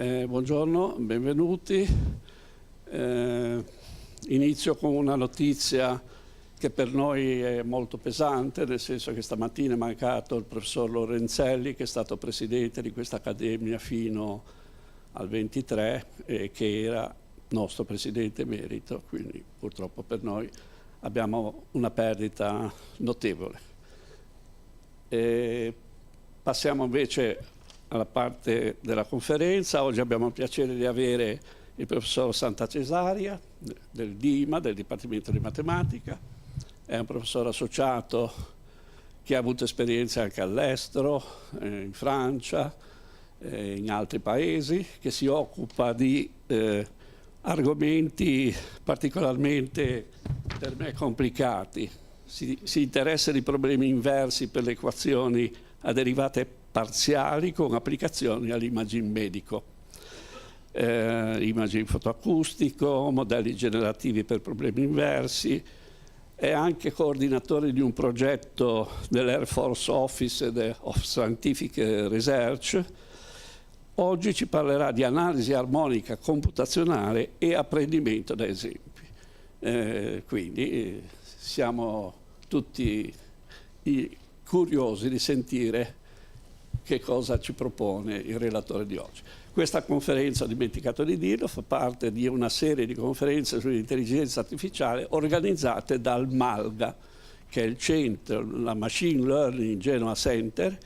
Buongiorno, benvenuti. Inizio con una notizia che per noi è molto pesante, nel senso che stamattina è mancato il professor Lorenzelli, che è stato presidente di questa accademia fino al 23 e che era nostro presidente emerito, quindi purtroppo per noi abbiamo una perdita notevole. Passiamo invece alla parte della conferenza. Oggi abbiamo il piacere di avere il professor Santacesaria del DIMA, del Dipartimento di Matematica. È un professore associato che ha avuto esperienze anche all'estero, in Francia, in altri paesi, che si occupa di argomenti particolarmente per me complicati. Si interessa di problemi inversi per le equazioni a derivate parziali con applicazioni all'imaging medico, imaging fotoacustico, modelli generativi per problemi inversi. È anche coordinatore di un progetto dell'Air Force Office of Scientific Research. Oggi ci parlerà di analisi armonica computazionale e apprendimento da esempi. Quindi siamo tutti curiosi di sentire che cosa ci propone il relatore di oggi. Questa conferenza, ho dimenticato di dirlo, fa parte di una serie di conferenze sull'intelligenza artificiale organizzate dal MALGA, che è il centro, la Machine Learning Genoa Center,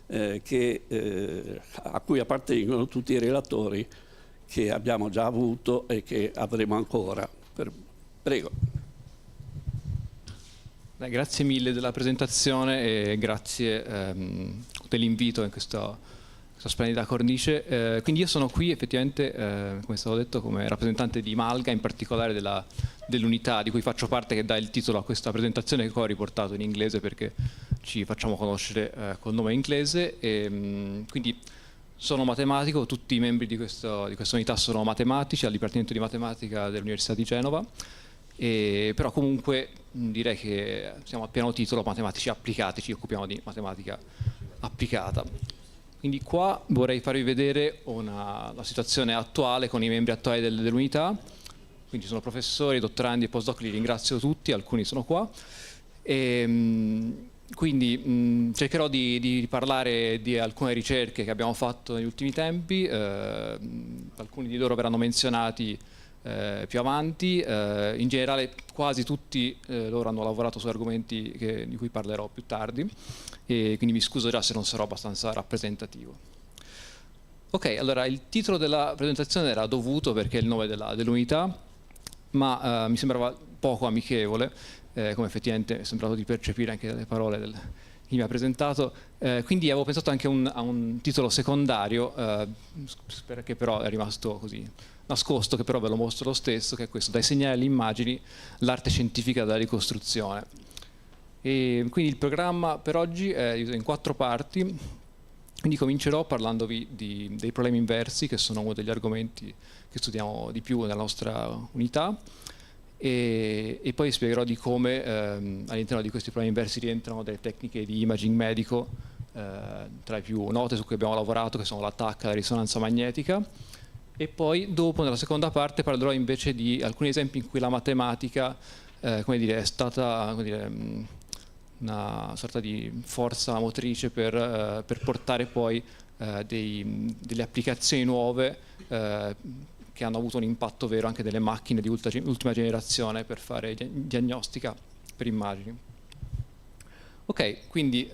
a cui appartengono tutti i relatori che abbiamo già avuto e che avremo ancora. Prego. Grazie mille della presentazione e grazie dell'invito in questa splendida cornice. Quindi io sono qui effettivamente, come è stato detto, come rappresentante di Malga, in particolare dell'unità di cui faccio parte, che dà il titolo a questa presentazione, che ho riportato in inglese perché ci facciamo conoscere col nome inglese. Quindi sono matematico, tutti i membri di questa unità sono matematici al Dipartimento di Matematica dell'Università di Genova. Però comunque direi che siamo a pieno titolo matematici applicati, ci occupiamo di matematica applicata. Quindi qua vorrei farvi vedere la situazione attuale con i membri attuali dell'unità. Quindi sono professori, dottorandi e postdoc, li ringrazio tutti, alcuni sono qua. Quindi cercherò di parlare di alcune ricerche che abbiamo fatto negli ultimi tempi. Alcuni di loro verranno menzionati più avanti. In generale quasi tutti loro hanno lavorato su argomenti di cui parlerò più tardi, e quindi mi scuso già se non sarò abbastanza rappresentativo. Ok, allora il titolo della presentazione era dovuto perché è il nome dell'unità, ma mi sembrava poco amichevole, come effettivamente è sembrato di percepire anche dalle parole chi mi ha presentato, quindi avevo pensato anche a un titolo secondario, che però è rimasto così nascosto, che però ve lo mostro lo stesso, che è questo: dai segnali alle immagini, l'arte scientifica della ricostruzione. E quindi il programma per oggi è diviso in 4 parti, quindi comincerò parlandovi dei problemi inversi, che sono uno degli argomenti che studiamo di più nella nostra unità, e poi spiegherò di come all'interno di questi problemi inversi rientrano delle tecniche di imaging medico, tra le più note su cui abbiamo lavorato, che sono l'attacco alla risonanza magnetica. E poi dopo, nella seconda parte, parlerò invece di alcuni esempi in cui la matematica come dire, è stata una sorta di forza motrice per portare poi delle applicazioni nuove che hanno avuto un impatto vero anche delle macchine di ultima generazione per fare diagnostica per immagini. Ok, quindi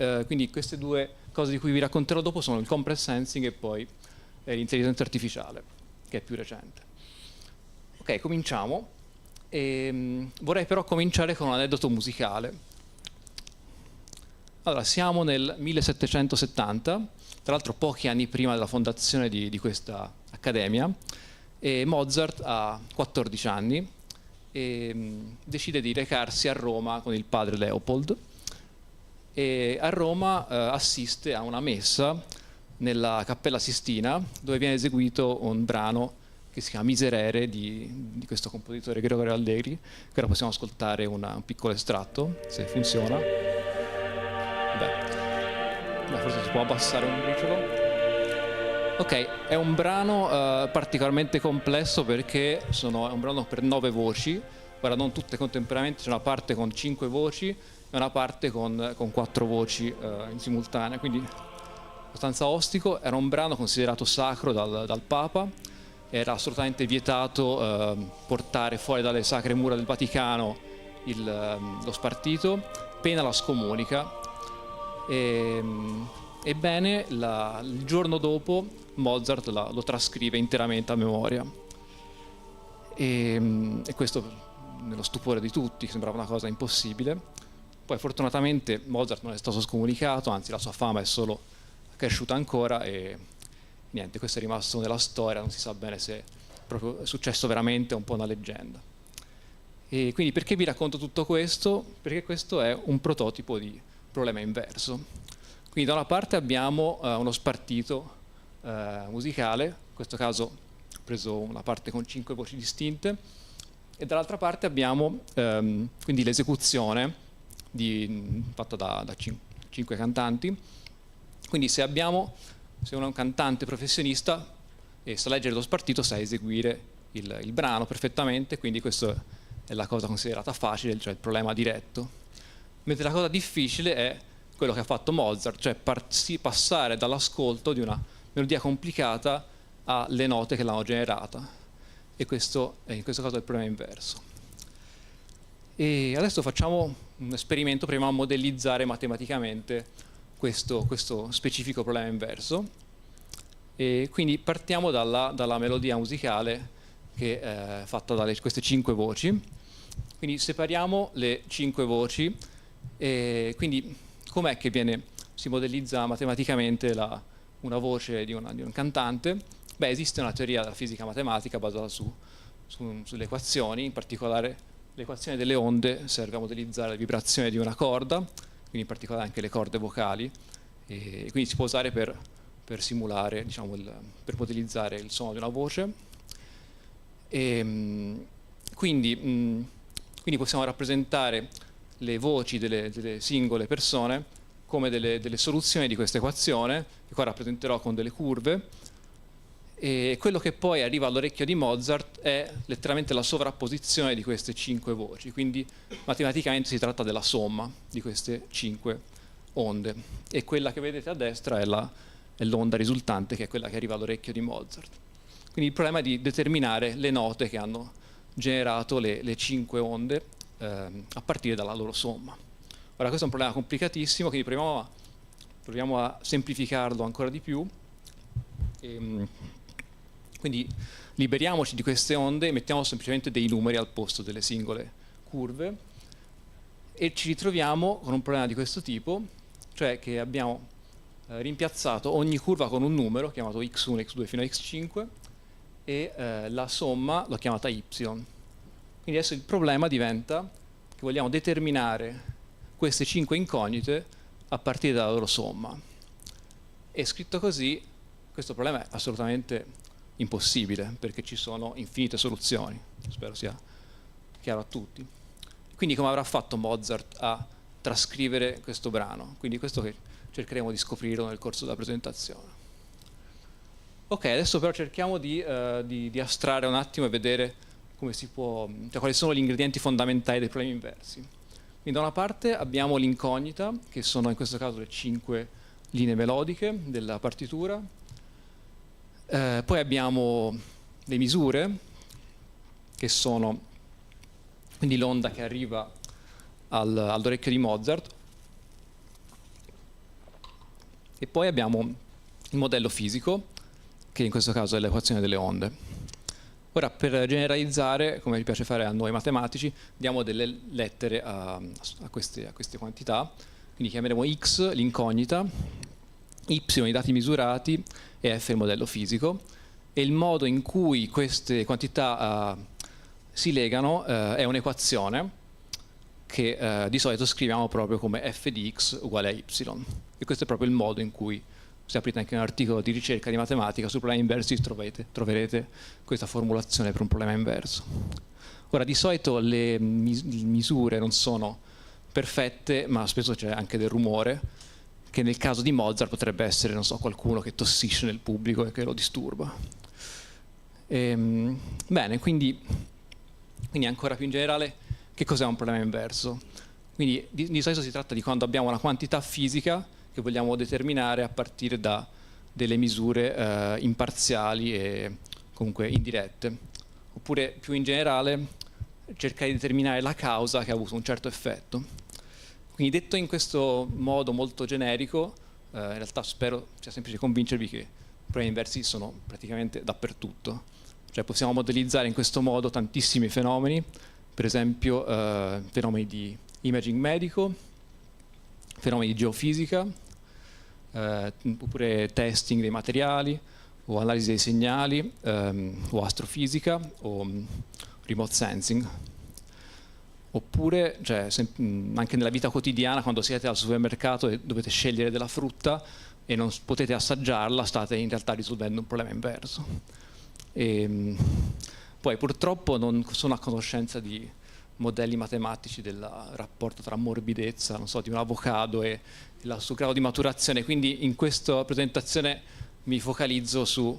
queste due cose di cui vi racconterò dopo sono il compress sensing e poi l'intelligenza artificiale, che è più recente. Ok, cominciamo. Vorrei però cominciare con un aneddoto musicale. Allora, siamo nel 1770, tra l'altro pochi anni prima della fondazione di questa accademia, e Mozart ha 14 anni e decide di recarsi a Roma con il padre Leopold, e a Roma assiste a una messa nella Cappella Sistina, dove viene eseguito un brano che si chiama Miserere di questo compositore Gregorio Allegri, che ora possiamo ascoltare un piccolo estratto, se funziona. Beh, forse si può abbassare un briciolo. Ok, è un brano particolarmente complesso perché è un brano per 9 voci, ora non tutte contemporaneamente, c'è una parte con 5 voci e una parte con 4 voci in simultanea, quindi abbastanza ostico. Era un brano considerato sacro dal Papa, era assolutamente vietato portare fuori dalle sacre mura del Vaticano lo spartito, pena la scomunica. Ebbene, il giorno dopo Mozart lo trascrive interamente a memoria. E questo nello stupore di tutti, sembrava una cosa impossibile. Poi fortunatamente Mozart non è stato scomunicato, anzi la sua fama è solo cresciuta ancora e niente, questo è rimasto nella storia, non si sa bene se proprio è successo veramente, è un po' una leggenda. E quindi perché vi racconto tutto questo? Perché questo è un prototipo di problema inverso. Quindi da una parte abbiamo uno spartito musicale, in questo caso ho preso una parte con 5 voci distinte, e dall'altra parte abbiamo quindi l'esecuzione fatta da 5 cantanti. Quindi se uno è un cantante professionista e sa leggere lo spartito, sa eseguire il brano perfettamente, quindi questa è la cosa considerata facile, cioè il problema diretto. Mentre la cosa difficile è quello che ha fatto Mozart, cioè passare dall'ascolto di una melodia complicata alle note che l'hanno generata. E questo è in questo caso il problema inverso. E adesso facciamo un esperimento, proviamo a modellizzare matematicamente questo specifico problema inverso. E quindi partiamo dalla melodia musicale che è fatta da queste 5 voci. Quindi separiamo le 5 voci e quindi com'è che si modellizza matematicamente una voce di un cantante? Beh, esiste una teoria della fisica matematica basata sulle equazioni, in particolare l'equazione delle onde serve a modellizzare la vibrazione di una corda, quindi in particolare anche le corde vocali, e quindi si può usare per simulare, diciamo, per modellizzare il suono di una voce. Quindi possiamo rappresentare le voci delle singole persone come delle soluzioni di questa equazione, che qua rappresenterò con delle curve, e quello che poi arriva all'orecchio di Mozart è letteralmente la sovrapposizione di queste 5 voci, quindi matematicamente si tratta della somma di queste 5 onde, e quella che vedete a destra è l'onda risultante, che è quella che arriva all'orecchio di Mozart. Quindi il problema è di determinare le note che hanno generato le 5 onde a partire dalla loro somma. Ora, questo è un problema complicatissimo, quindi proviamo a semplificarlo ancora di più. Quindi liberiamoci di queste onde e mettiamo semplicemente dei numeri al posto delle singole curve e ci ritroviamo con un problema di questo tipo, cioè che abbiamo rimpiazzato ogni curva con un numero chiamato x1, x2 fino a x5 e la somma l'ho chiamata y. Quindi adesso il problema diventa che vogliamo determinare queste 5 incognite a partire dalla loro somma. E scritto così, questo problema è assolutamente impossibile, perché ci sono infinite soluzioni, spero sia chiaro a tutti. Quindi come avrà fatto Mozart a trascrivere questo brano? Quindi questo che cercheremo di scoprirlo nel corso della presentazione. Ok, adesso però cerchiamo di astrarre un attimo e vedere come si può, cioè quali sono gli ingredienti fondamentali dei problemi inversi. Quindi da una parte abbiamo l'incognita, che sono in questo caso le 5 linee melodiche della partitura. Poi abbiamo le misure, che sono quindi l'onda che arriva all'orecchio di Mozart, e poi abbiamo il modello fisico, che in questo caso è l'equazione delle onde. Ora, per generalizzare, come ci piace fare a noi matematici, diamo delle lettere a queste quantità, quindi chiameremo x l'incognita, y i dati misurati e f il modello fisico, e il modo in cui queste quantità si legano è un'equazione che di solito scriviamo proprio come f di x uguale a y, e questo è proprio il modo in cui, se aprite anche un articolo di ricerca di matematica su problemi inversi, troverete questa formulazione per un problema inverso. Ora, di solito le misure non sono perfette, ma spesso c'è anche del rumore che nel caso di Mozart potrebbe essere, non so, qualcuno che tossisce nel pubblico e che lo disturba. Bene, quindi ancora più in generale, che cos'è un problema inverso? Quindi di solito si tratta di quando abbiamo una quantità fisica che vogliamo determinare a partire da delle misure imparziali e comunque indirette. Oppure più in generale cercare di determinare la causa che ha avuto un certo effetto. Quindi detto in questo modo molto generico, in realtà spero sia semplice convincervi che i problemi inversi sono praticamente dappertutto. Cioè possiamo modellizzare in questo modo tantissimi fenomeni, per esempio fenomeni di imaging medico, fenomeni di geofisica, oppure testing dei materiali, o analisi dei segnali, o astrofisica, o remote sensing. Oppure, cioè, anche nella vita quotidiana, quando siete al supermercato e dovete scegliere della frutta e non potete assaggiarla, state in realtà risolvendo un problema inverso. Poi purtroppo non sono a conoscenza di modelli matematici del rapporto tra morbidezza, non so, di un avocado e il suo grado di maturazione, quindi in questa presentazione mi focalizzo su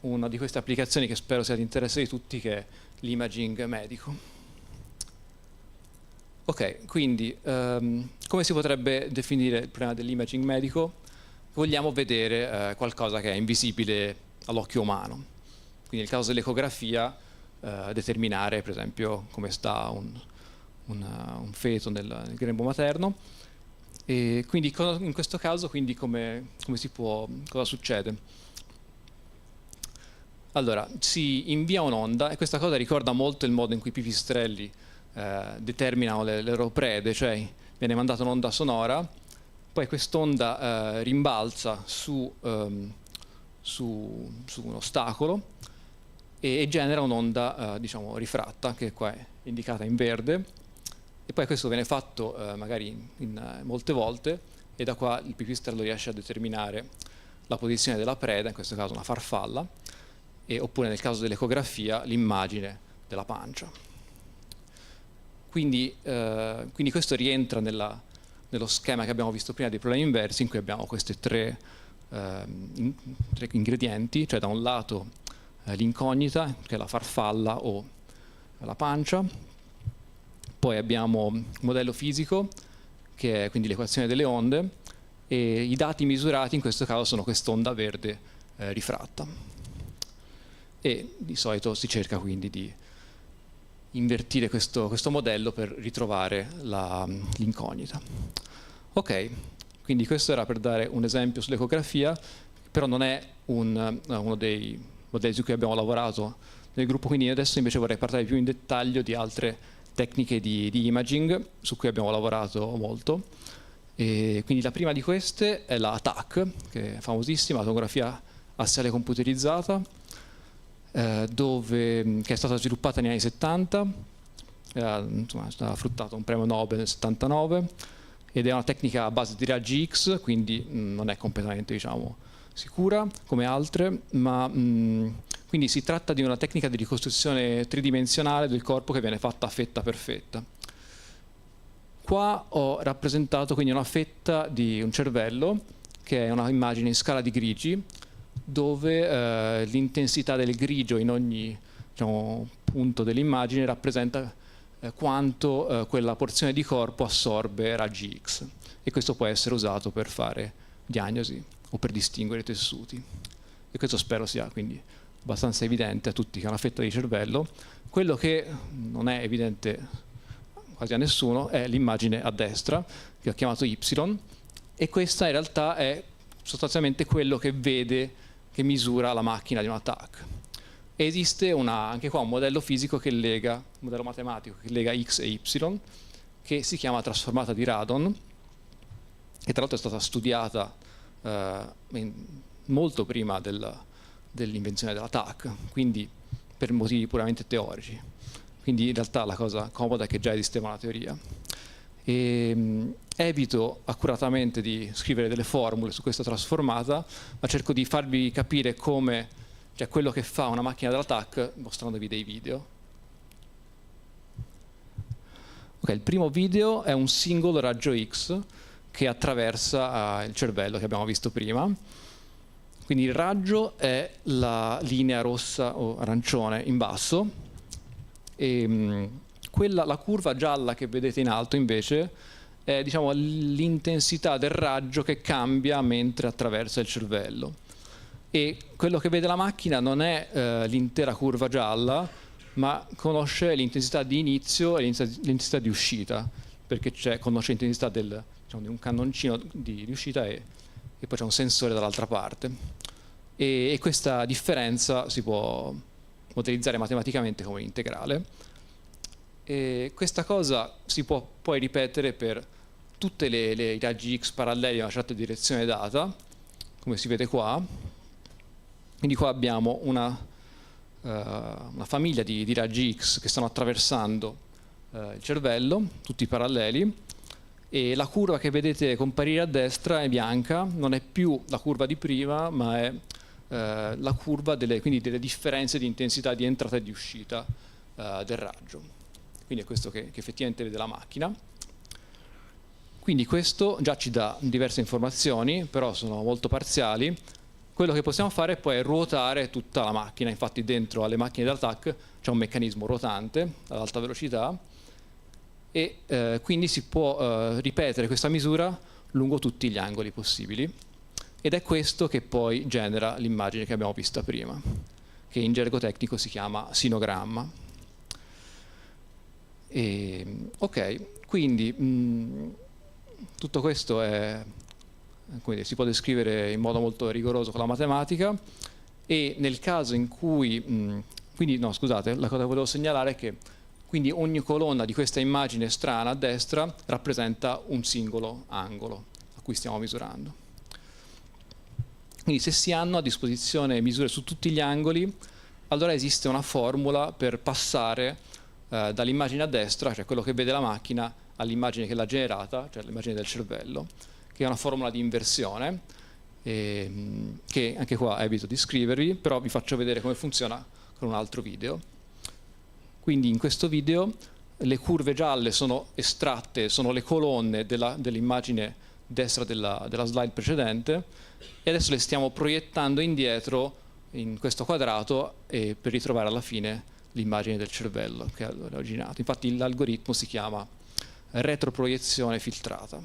una di queste applicazioni che spero sia di interesse di tutti, che è l'imaging medico. Ok, quindi come si potrebbe definire il problema dell'imaging medico? Vogliamo vedere qualcosa che è invisibile all'occhio umano. Quindi nel caso dell'ecografia determinare per esempio come sta un feto nel grembo materno. E quindi in questo caso quindi cosa succede? Allora, si invia un'onda, e questa cosa ricorda molto il modo in cui i pipistrelli determinano le loro prede, cioè viene mandata un'onda sonora, poi quest'onda rimbalza su un ostacolo e genera un'onda diciamo rifratta, che qua è indicata in verde, e poi questo viene fatto magari molte volte, e da qua il pipistrello riesce a determinare la posizione della preda, in questo caso una farfalla, oppure nel caso dell'ecografia l'immagine della pancia. Quindi questo rientra nello schema che abbiamo visto prima dei problemi inversi, in cui abbiamo questi tre ingredienti, cioè da un lato l'incognita, che è la farfalla o la pancia, poi abbiamo un modello fisico, che è quindi l'equazione delle onde, e i dati misurati in questo caso sono quest'onda verde rifratta. E di solito si cerca quindi di invertire questo modello per ritrovare l'incognita. Ok, quindi questo era per dare un esempio sull'ecografia, però non è uno dei modelli su cui abbiamo lavorato nel gruppo, quindi adesso invece vorrei parlare più in dettaglio di altre tecniche di imaging su cui abbiamo lavorato molto. E quindi la prima di queste è la TAC, che è famosissima, la tomografia assiale computerizzata, che è stata sviluppata negli anni 70, insomma, è stata fruttata un premio Nobel nel 79, ed è una tecnica a base di raggi X, quindi non è completamente, diciamo, sicura come altre, ma quindi si tratta di una tecnica di ricostruzione tridimensionale del corpo che viene fatta fetta per fetta. Qua ho rappresentato quindi una fetta di un cervello, che è una immagine in scala di grigi, dove l'intensità del grigio in ogni, diciamo, punto dell'immagine rappresenta quanto quella porzione di corpo assorbe raggi X, e questo può essere usato per fare diagnosi o per distinguere i tessuti. E questo spero sia quindi abbastanza evidente a tutti che è una fetta di cervello. Quello che non è evidente quasi a nessuno è l'immagine a destra, che ho chiamato Y, e questa in realtà è sostanzialmente quello che che misura la macchina di una TAC. Esiste anche qua un modello fisico che lega, un modello matematico che lega X e Y, che si chiama trasformata di Radon, che tra l'altro è stata studiata molto prima dell'invenzione della TAC, quindi per motivi puramente teorici. Quindi in realtà la cosa comoda è che già esisteva una teoria. Evito accuratamente di scrivere delle formule su questa trasformata, ma cerco di farvi capire come, cioè quello che fa una macchina della TAC, mostrandovi dei video. Ok, il primo video è un singolo raggio X che attraversa il cervello che abbiamo visto prima. Quindi il raggio è la linea rossa o arancione in basso, e la curva gialla che vedete in alto invece è, diciamo, l'intensità del raggio che cambia mentre attraversa il cervello. E quello che vede la macchina non è l'intera curva gialla, ma conosce l'intensità di inizio e l'intensità di uscita, perché conosce l'intensità diciamo, di un cannoncino di uscita e poi c'è un sensore dall'altra parte. E questa differenza si può modellizzare matematicamente come integrale. E questa cosa si può poi ripetere per tutti i raggi X paralleli a una certa direzione data, come si vede qua. Quindi qua abbiamo una famiglia di raggi X che stanno attraversando il cervello, tutti paralleli, e la curva che vedete comparire a destra è bianca, non è più la curva di prima, ma è la curva quindi delle differenze di intensità di entrata e di uscita del raggio. Quindi è questo che effettivamente vede la macchina. Quindi questo già ci dà diverse informazioni, però sono molto parziali. Quello che possiamo fare poi è ruotare tutta la macchina. Infatti dentro alle macchine da TAC c'è un meccanismo rotante ad alta velocità, e quindi si può ripetere questa misura lungo tutti gli angoli possibili. Ed è questo che poi genera l'immagine che abbiamo vista prima, che in gergo tecnico si chiama sinogramma. Ok, quindi tutto questo si può descrivere in modo molto rigoroso con la matematica, e nel caso in cui, quindi no scusate, la cosa che volevo segnalare è che quindi ogni colonna di questa immagine strana a destra rappresenta un singolo angolo a cui stiamo misurando. Quindi se si hanno a disposizione misure su tutti gli angoli, allora esiste una formula per passare dall'immagine a destra, cioè quello che vede la macchina, all'immagine che l'ha generata, cioè l'immagine del cervello, che è una formula di inversione, che anche qua evito di scrivervi, però vi faccio vedere come funziona con un altro video. Quindi in questo video le curve gialle sono estratte, sono le colonne dell'immagine destra della slide precedente, e adesso le stiamo proiettando indietro in questo quadrato per ritrovare alla fine l'immagine del cervello che ha originato. Infatti l'algoritmo si chiama retroproiezione filtrata.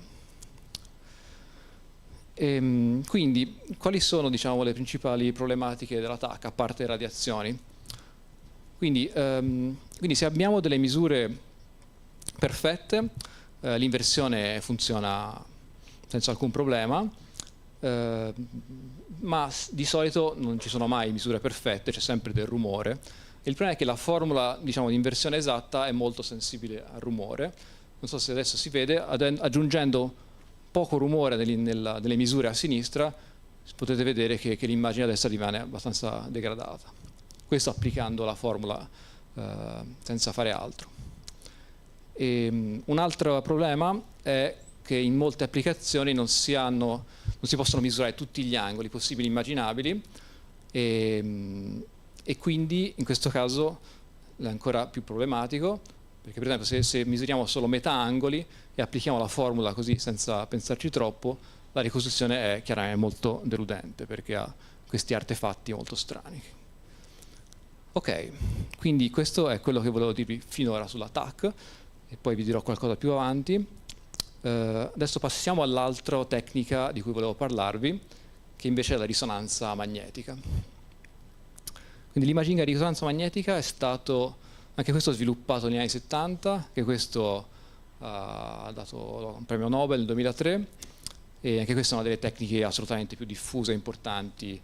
Quindi quali sono, diciamo, le principali problematiche della TAC, a parte le radiazioni? Quindi se abbiamo delle misure perfette, l'inversione funziona senza alcun problema, ma di solito non ci sono mai misure perfette, c'è sempre del rumore. E il problema è che la formula, diciamo, di inversione esatta è molto sensibile al rumore. Non so se adesso si vede, aggiungendo poco rumore nelle misure a sinistra, potete vedere che l'immagine a destra rimane abbastanza degradata. Questo applicando la formula senza fare altro. Un altro problema è che in molte applicazioni non si possono misurare tutti gli angoli possibili e immaginabili, e quindi in questo caso è ancora più problematico, perché per esempio se misuriamo solo metà angoli e applichiamo la formula così senza pensarci troppo, la ricostruzione è chiaramente molto deludente, perché ha questi artefatti molto strani. Ok, quindi questo è quello che volevo dirvi finora sulla TAC, e poi vi dirò qualcosa più avanti. Adesso passiamo all'altra tecnica di cui volevo parlarvi, che invece è la risonanza magnetica. Quindi l'imaging a risonanza magnetica è stato, anche questo sviluppato negli anni 70, che questo ha dato un premio Nobel nel 2003, e anche questa è una delle tecniche assolutamente più diffuse e importanti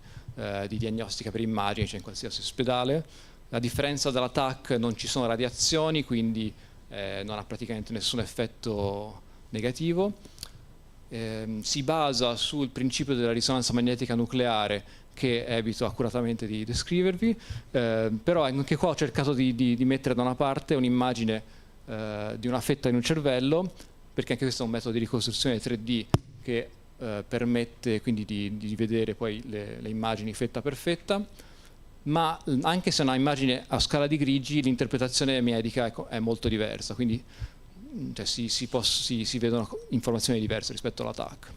di diagnostica per immagini, cioè in qualsiasi ospedale. A differenza della TAC non ci sono radiazioni, quindi non ha praticamente nessun effetto negativo. Si basa sul principio della risonanza magnetica nucleare, che evito accuratamente di descrivervi, però anche qua ho cercato di mettere da una parte un'immagine di una fetta in un cervello, perché anche questo è un metodo di ricostruzione 3D che permette quindi di vedere poi le immagini fetta per fetta, ma anche se è una immagine a scala di grigi, l'interpretazione medica è molto diversa, quindi cioè si vedono informazioni diverse rispetto all'attack.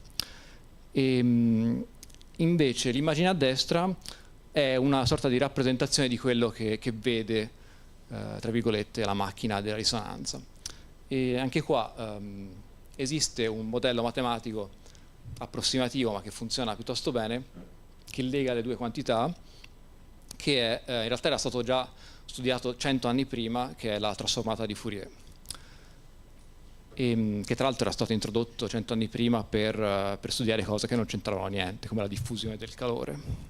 Invece l'immagine a destra è una sorta di rappresentazione di quello che vede, tra virgolette, la macchina della risonanza. E anche qua esiste un modello matematico approssimativo, ma che funziona piuttosto bene, che lega le due quantità, che in realtà era stato già studiato 100 anni prima, che è la trasformata di Fourier, che tra l'altro era stato introdotto 100 anni prima per studiare cose che non c'entravano niente, come la diffusione del calore.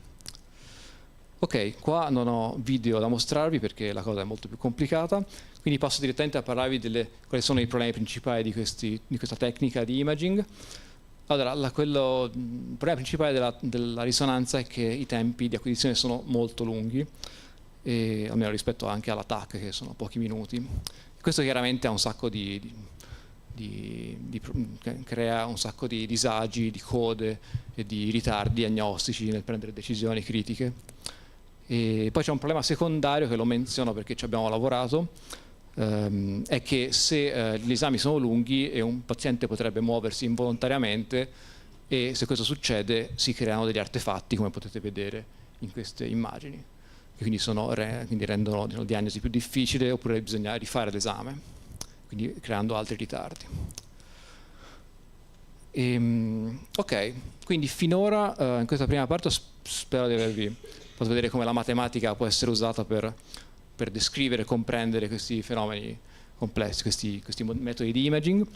Ok, qua non ho video da mostrarvi perché la cosa è molto più complicata, quindi passo direttamente a parlarvi quali sono i problemi principali di questa tecnica di imaging. Allora, il problema principale della risonanza è che i tempi di acquisizione sono molto lunghi, almeno rispetto anche all'attack, che sono pochi minuti. Questo chiaramente ha un sacco crea un sacco di disagi, di code e di ritardi diagnostici nel prendere decisioni critiche. E poi c'è un problema secondario che lo menziono perché ci abbiamo lavorato, è che se gli esami sono lunghi e un paziente potrebbe muoversi involontariamente, e se questo succede si creano degli artefatti, come potete vedere in queste immagini, che quindi rendono la diagnosi più difficile, oppure bisogna rifare l'esame, quindi creando altri ritardi. Ok, quindi finora in questa prima parte spero di avervi fatto vedere come la matematica può essere usata per descrivere e comprendere questi fenomeni complessi, questi metodi di imaging.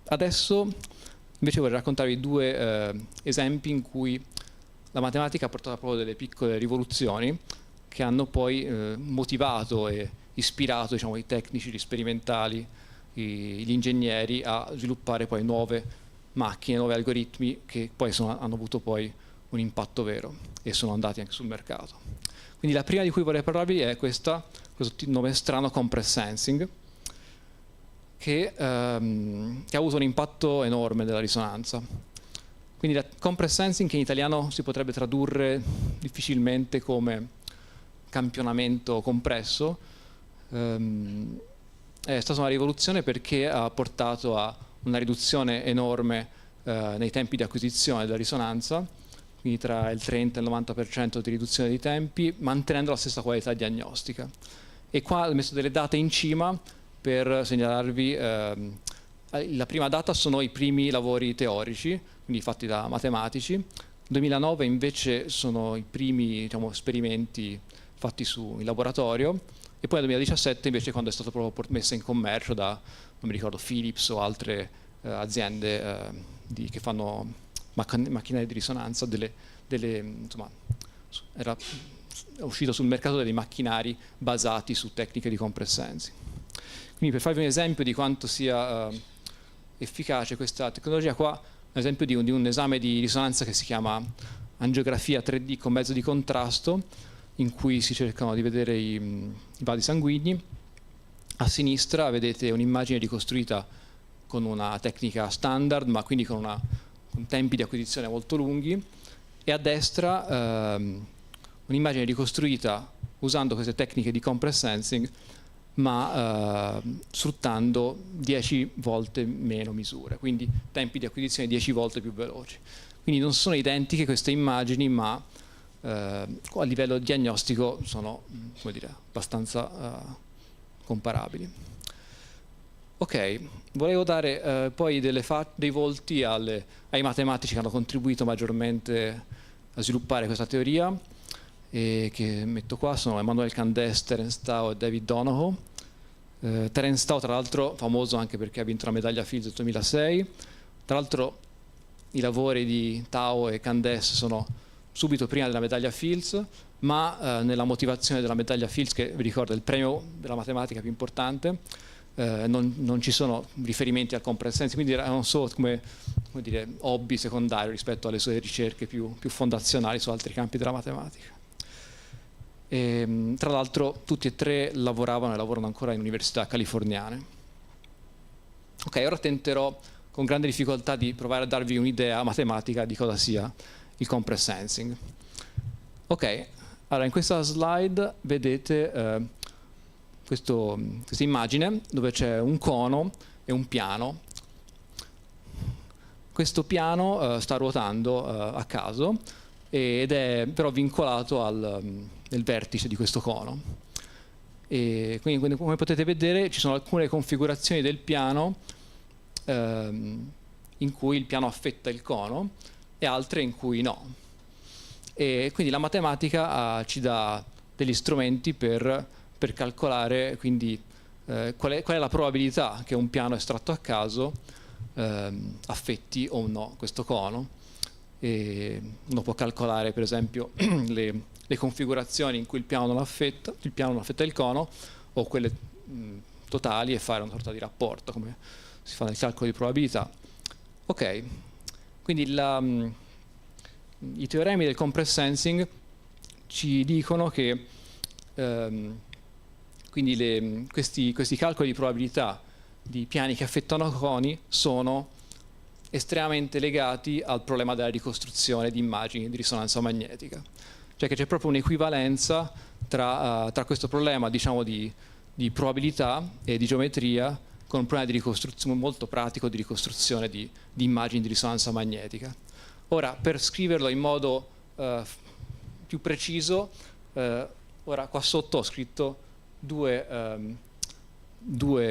Adesso invece vorrei raccontarvi due esempi in cui la matematica ha portato proprio delle piccole rivoluzioni che hanno poi motivato e ispirato, diciamo, i tecnici, gli sperimentali, gli ingegneri a sviluppare poi nuove macchine, nuovi algoritmi che poi hanno avuto poi un impatto vero e sono andati anche sul mercato. Quindi la prima di cui vorrei parlarvi è questo nome strano, compress sensing, che ha avuto un impatto enorme nella risonanza. Quindi la compress sensing, che in italiano si potrebbe tradurre difficilmente come campionamento compresso, è stata una rivoluzione perché ha portato a una riduzione enorme nei tempi di acquisizione della risonanza, quindi tra il 30 e il 90% di riduzione dei tempi, mantenendo la stessa qualità diagnostica. E qua ho messo delle date in cima per segnalarvi. La prima data sono i primi lavori teorici, quindi fatti da matematici. Nel 2009 invece sono i primi, diciamo, esperimenti fatti in laboratorio, e poi nel 2017 invece quando è stato proprio messa in commercio da, non mi ricordo, Philips o altre aziende che fanno macchinari di risonanza, insomma, era uscito sul mercato dei macchinari basati su tecniche di compress sensing. Quindi per farvi un esempio di quanto sia efficace questa tecnologia, qua un esempio di un esame di risonanza che si chiama angiografia 3D con mezzo di contrasto, in cui si cercano di vedere i vasi sanguigni. A sinistra vedete un'immagine ricostruita con una tecnica standard, ma quindi con tempi di acquisizione molto lunghi, e a destra un'immagine ricostruita usando queste tecniche di compress sensing, ma sfruttando 10 volte meno misure, quindi tempi di acquisizione 10 volte più veloci. Quindi non sono identiche queste immagini, ma a livello diagnostico sono, come dire, abbastanza comparabili. Ok, volevo dare poi dei volti ai matematici che hanno contribuito maggiormente a sviluppare questa teoria, e che metto qua. Sono Emmanuel Candes, Terence Tao e David Donohoe. Terence Tao, tra l'altro, famoso anche perché ha vinto la medaglia Fields del 2006. Tra l'altro i lavori di Tao e Candes sono subito prima della medaglia Fields, ma nella motivazione della medaglia Fields, che vi ricordo è il premio della matematica più importante, non ci sono riferimenti al compress sensing, quindi erano solo come dire, hobby secondario rispetto alle sue ricerche più fondazionali su altri campi della matematica. Tra l'altro tutti e tre lavoravano e lavorano ancora in università californiane. Ok, ora tenterò con grande difficoltà di provare a darvi un'idea matematica di cosa sia il compress sensing. Ok, allora in questa slide vedete questa immagine dove c'è un cono e un piano. Questo piano sta ruotando a caso ed è però vincolato nel vertice di questo cono. E quindi, come potete vedere, ci sono alcune configurazioni del piano in cui il piano affetta il cono e altre in cui no. E quindi la matematica ci dà degli strumenti per calcolare quindi, qual è la probabilità che un piano estratto a caso affetti o no questo cono. E uno può calcolare per esempio le configurazioni in cui il piano non affetta il cono, o quelle totali, e fare una sorta di rapporto come si fa nel calcolo di probabilità. Ok, quindi i teoremi del compress sensing ci dicono che quindi questi calcoli di probabilità di piani che affettano coni sono estremamente legati al problema della ricostruzione di immagini di risonanza magnetica. Cioè che c'è proprio un'equivalenza tra questo problema, diciamo, di probabilità e di geometria con un problema di ricostruzione molto pratico di ricostruzione di immagini di risonanza magnetica. Ora, per scriverlo in modo più preciso, ora qua sotto ho scritto due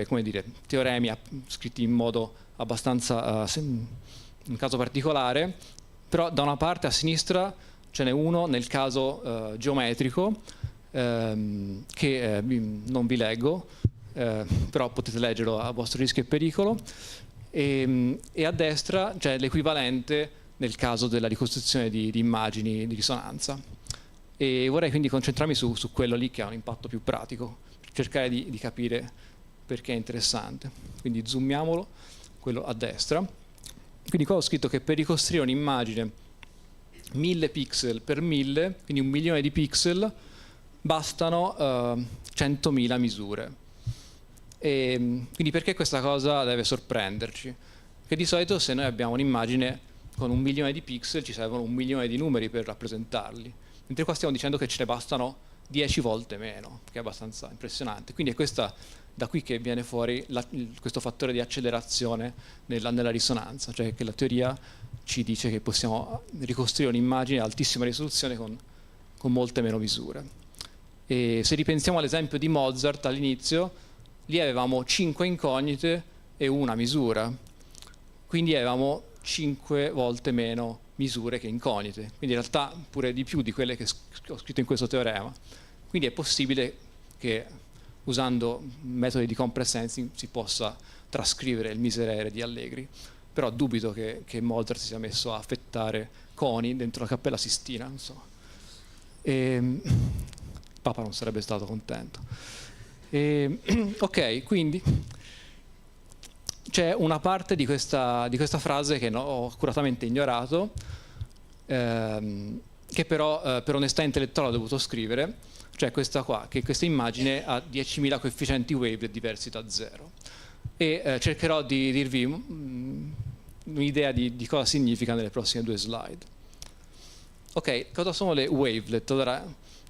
come dire, teoremi scritti in modo abbastanza in caso particolare, però da una parte a sinistra ce n'è uno nel caso geometrico che non vi leggo, però potete leggerlo a vostro rischio e pericolo, e a destra c'è l'equivalente nel caso della ricostruzione di immagini di risonanza. E vorrei quindi concentrarmi su quello lì che ha un impatto più pratico, per cercare di capire perché è interessante. Quindi zoomiamolo, quello a destra. Quindi qua ho scritto che per ricostruire un'immagine 1000 pixel per 1000, quindi 1 milione di pixel, bastano 100.000 misure. E quindi perché questa cosa deve sorprenderci? Perché di solito se noi abbiamo un'immagine con 1 milione di pixel ci servono 1 milione di numeri per rappresentarli, mentre qua stiamo dicendo che ce ne bastano 10 volte meno, che è abbastanza impressionante. Quindi è da qui che viene fuori questo fattore di accelerazione nella risonanza, cioè che la teoria ci dice che possiamo ricostruire un'immagine ad altissima risoluzione con molte meno misure. E se ripensiamo all'esempio di Mozart all'inizio, lì avevamo 5 incognite e una misura, quindi avevamo 5 volte meno misure che incognite, quindi in realtà pure di più di quelle che ho scritto in questo teorema. Quindi è possibile che usando metodi di compress sensing si possa trascrivere il miserere di Allegri, però dubito che Mozart si sia messo a affettare coni dentro la Cappella Sistina, non so. Il Papa non sarebbe stato contento. Ok, quindi c'è una parte di questa frase che ho accuratamente ignorato, che però per onestà intellettuale ho dovuto scrivere, cioè questa qua, che questa immagine ha 10.000 coefficienti wavelet diversi da 0. E cercherò di dirvi un'idea di cosa significa nelle prossime 2 slide. Ok, cosa sono le wavelet? Allora,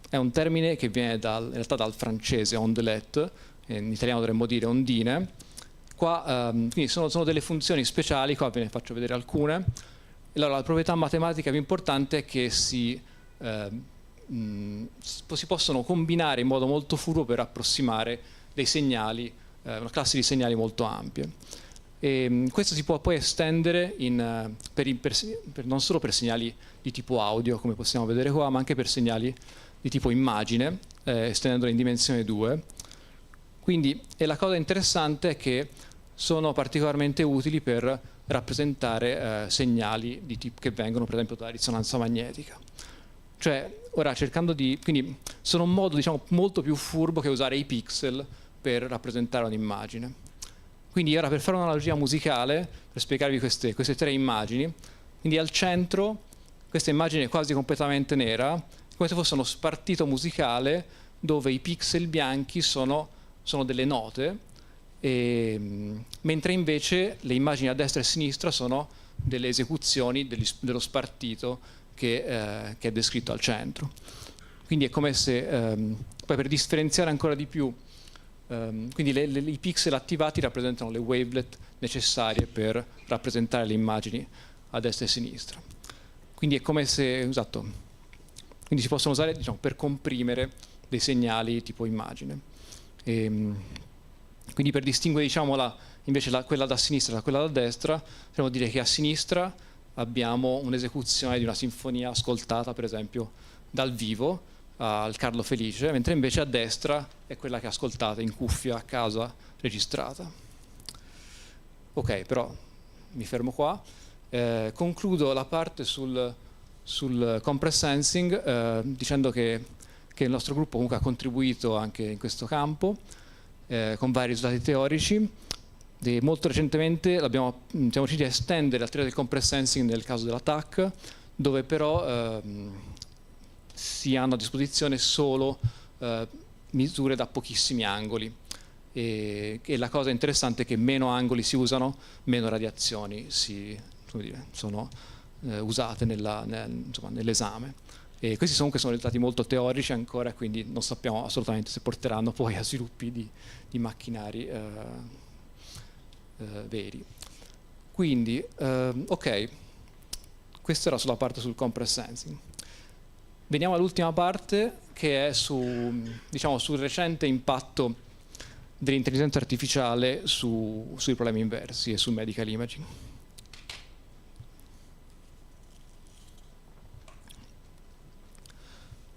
è un termine che viene in realtà dal francese ondelet, in italiano dovremmo dire ondine. Qua quindi sono delle funzioni speciali, qua ve ne faccio vedere alcune. Allora, la proprietà matematica più importante è che si possono combinare in modo molto furbo per approssimare dei segnali, una classe di segnali molto ampie. E questo si può poi estendere non solo per segnali di tipo audio, come possiamo vedere qua, ma anche per segnali di tipo immagine, estendendolo in dimensione 2. Quindi, e la cosa interessante è che sono particolarmente utili per rappresentare segnali che vengono per esempio dalla risonanza magnetica. Cioè, ora quindi sono un modo, diciamo, molto più furbo che usare i pixel per rappresentare un'immagine. Quindi ora, per fare un'analogia musicale, per spiegarvi queste 3 immagini, quindi al centro questa immagine è quasi completamente nera, come se fosse uno spartito musicale dove i pixel bianchi sono delle note, mentre invece le immagini a destra e a sinistra sono delle esecuzioni dello spartito che è descritto al centro. Quindi è come se, poi per differenziare ancora di più Quindi i pixel attivati rappresentano le wavelet necessarie per rappresentare le immagini a destra e a sinistra. Quindi è come se, esatto, quindi si possono usare, diciamo, per comprimere dei segnali tipo immagine. Quindi per distinguere, diciamo, invece quella da sinistra da quella da destra, possiamo dire che a sinistra abbiamo un'esecuzione di una sinfonia ascoltata, per esempio, dal vivo al Carlo Felice, mentre invece a destra è quella che ascoltate in cuffia a casa registrata. Ok, però mi fermo qua. Concludo la parte sul compress sensing dicendo che il nostro gruppo comunque ha contribuito anche in questo campo con vari risultati teorici. Molto recentemente siamo riusciti a estendere la teoria del compress sensing nel caso dell'attack, dove però si hanno a disposizione solo misure da pochissimi angoli. E la cosa interessante è che meno angoli si usano, meno radiazioni sono usate nell'esame. E questi comunque sono risultati molto teorici ancora, quindi non sappiamo assolutamente se porteranno poi a sviluppi di macchinari veri. Quindi, ok, questo era sulla parte sul compress sensing. Veniamo all'ultima parte, che è sul recente impatto dell'intelligenza artificiale sui problemi inversi e sul medical imaging.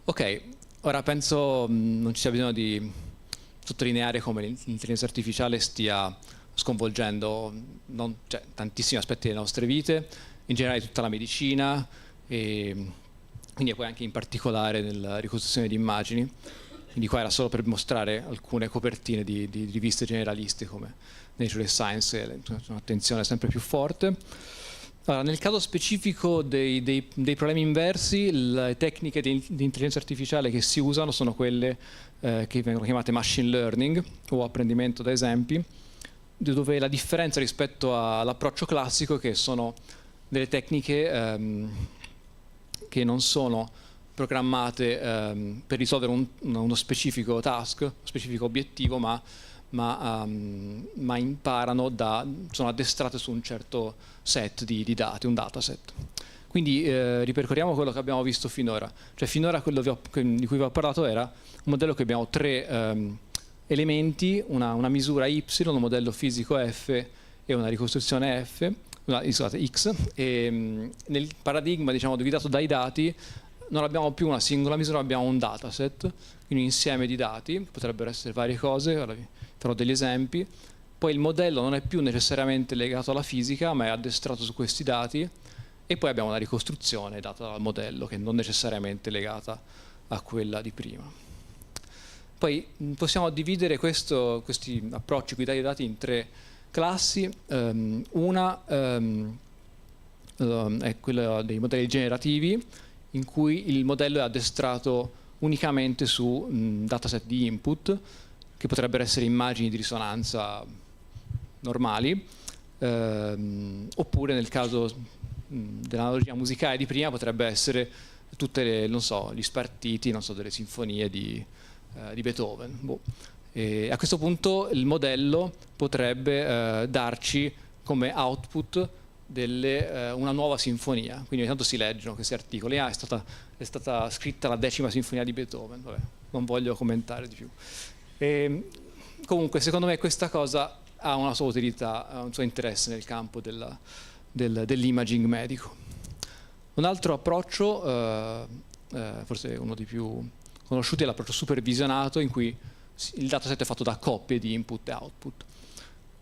Ok, ora penso non ci sia bisogno di sottolineare come l'intelligenza artificiale stia sconvolgendo tantissimi aspetti delle nostre vite, in generale tutta la medicina, e quindi poi anche in particolare nella ricostruzione di immagini. Quindi qua era solo per mostrare alcune copertine di riviste generaliste come Nature e Science, e un'attenzione sempre più forte. Allora, nel caso specifico dei problemi inversi, le tecniche di intelligenza artificiale che si usano sono quelle che vengono chiamate machine learning o apprendimento da esempi, dove la differenza rispetto all'approccio classico è che sono delle tecniche che non sono programmate per risolvere uno specifico task, uno specifico obiettivo, ma imparano sono addestrate su un certo set di dati, un dataset. Quindi ripercorriamo quello che abbiamo visto finora. Cioè finora quello di cui vi ho parlato era un modello che abbiamo tre elementi, una misura y, un modello fisico f e una ricostruzione x, e nel paradigma, diciamo, guidato dai dati non abbiamo più una singola misura, abbiamo un dataset, quindi un insieme di dati, potrebbero essere varie cose, ora vi farò degli esempi. Poi il modello non è più necessariamente legato alla fisica, ma è addestrato su questi dati, e poi abbiamo una ricostruzione data dal modello che non necessariamente è legata a quella di prima. Poi possiamo dividere questi approcci guidati dai dati in tre classi. Una è quella dei modelli generativi, in cui il modello è addestrato unicamente su dataset di input, che potrebbero essere immagini di risonanza normali, oppure nel caso dell'analogia musicale di prima potrebbe essere tutte gli spartiti, delle sinfonie di Beethoven. E a questo punto il modello potrebbe darci come output una nuova sinfonia, quindi ogni tanto si leggono questi articoli, è stata scritta la 10ª sinfonia di Beethoven. Vabbè, non voglio commentare di più. Comunque secondo me questa cosa ha una sua utilità, ha un suo interesse nel campo dell'imaging medico. Un altro approccio, forse uno dei più conosciuti, è l'approccio supervisionato, in cui il dataset è fatto da coppie di input e output.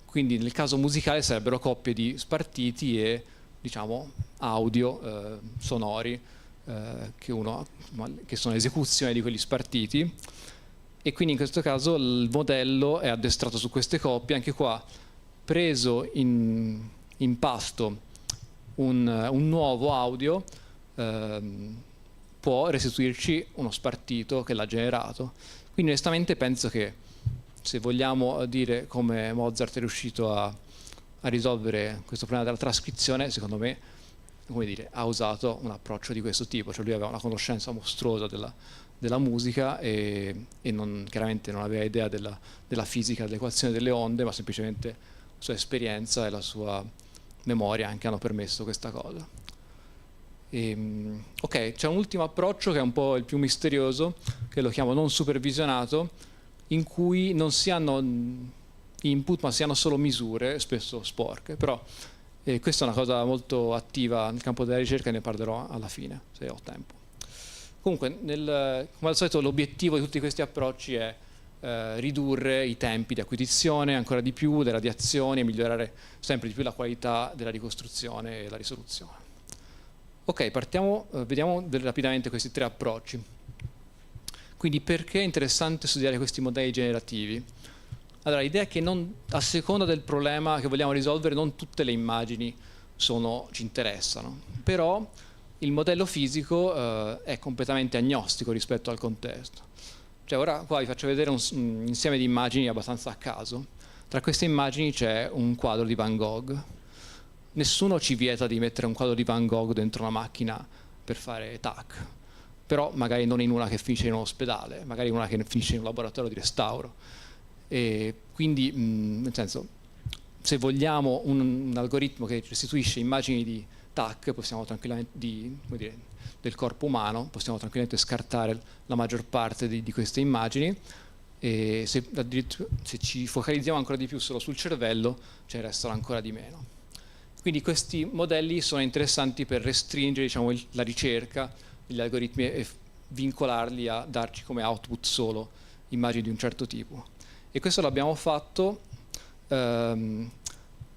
Quindi nel caso musicale sarebbero coppie di spartiti e, diciamo, audio sonori che sono esecuzioni di quegli spartiti, e quindi in questo caso il modello è addestrato su queste coppie. Anche qua, preso in pasto un nuovo audio, può restituirci uno spartito che l'ha generato. Quindi onestamente penso che, se vogliamo dire come Mozart è riuscito a risolvere questo problema della trascrizione, secondo me, come dire, ha usato un approccio di questo tipo. Cioè lui aveva una conoscenza mostruosa della musica e chiaramente non aveva idea della fisica, dell'equazione delle onde, ma semplicemente la sua esperienza e la sua memoria anche hanno permesso questa cosa. Ok, c'è un ultimo approccio che è un po' il più misterioso, che lo chiamo non supervisionato, in cui non si hanno input ma si hanno solo misure, spesso sporche, però questa è una cosa molto attiva nel campo della ricerca e ne parlerò alla fine, se ho tempo. Comunque, come al solito, l'obiettivo di tutti questi approcci è ridurre i tempi di acquisizione ancora di più delle radiazioni e migliorare sempre di più la qualità della ricostruzione e la risoluzione. Ok, vediamo rapidamente questi 3 approcci. Quindi perché è interessante studiare questi modelli generativi? Allora, l'idea è che a seconda del problema che vogliamo risolvere non tutte le immagini ci interessano, però il modello fisico è completamente agnostico rispetto al contesto. Cioè, ora qua vi faccio vedere un insieme di immagini abbastanza a caso. Tra queste immagini c'è un quadro di Van Gogh. Nessuno ci vieta di mettere un quadro di Van Gogh dentro una macchina per fare tac, però magari non in una che finisce in un ospedale, magari in una che finisce in un laboratorio di restauro. E quindi, nel senso, se vogliamo un algoritmo che restituisce immagini di TAC, possiamo tranquillamente, del corpo umano, possiamo tranquillamente scartare la maggior parte di queste immagini, e se ci focalizziamo ancora di più solo sul cervello, ce ne restano ancora di meno. Quindi questi modelli sono interessanti per restringere, diciamo, la ricerca degli algoritmi e vincolarli a darci come output solo immagini di un certo tipo. E questo l'abbiamo fatto per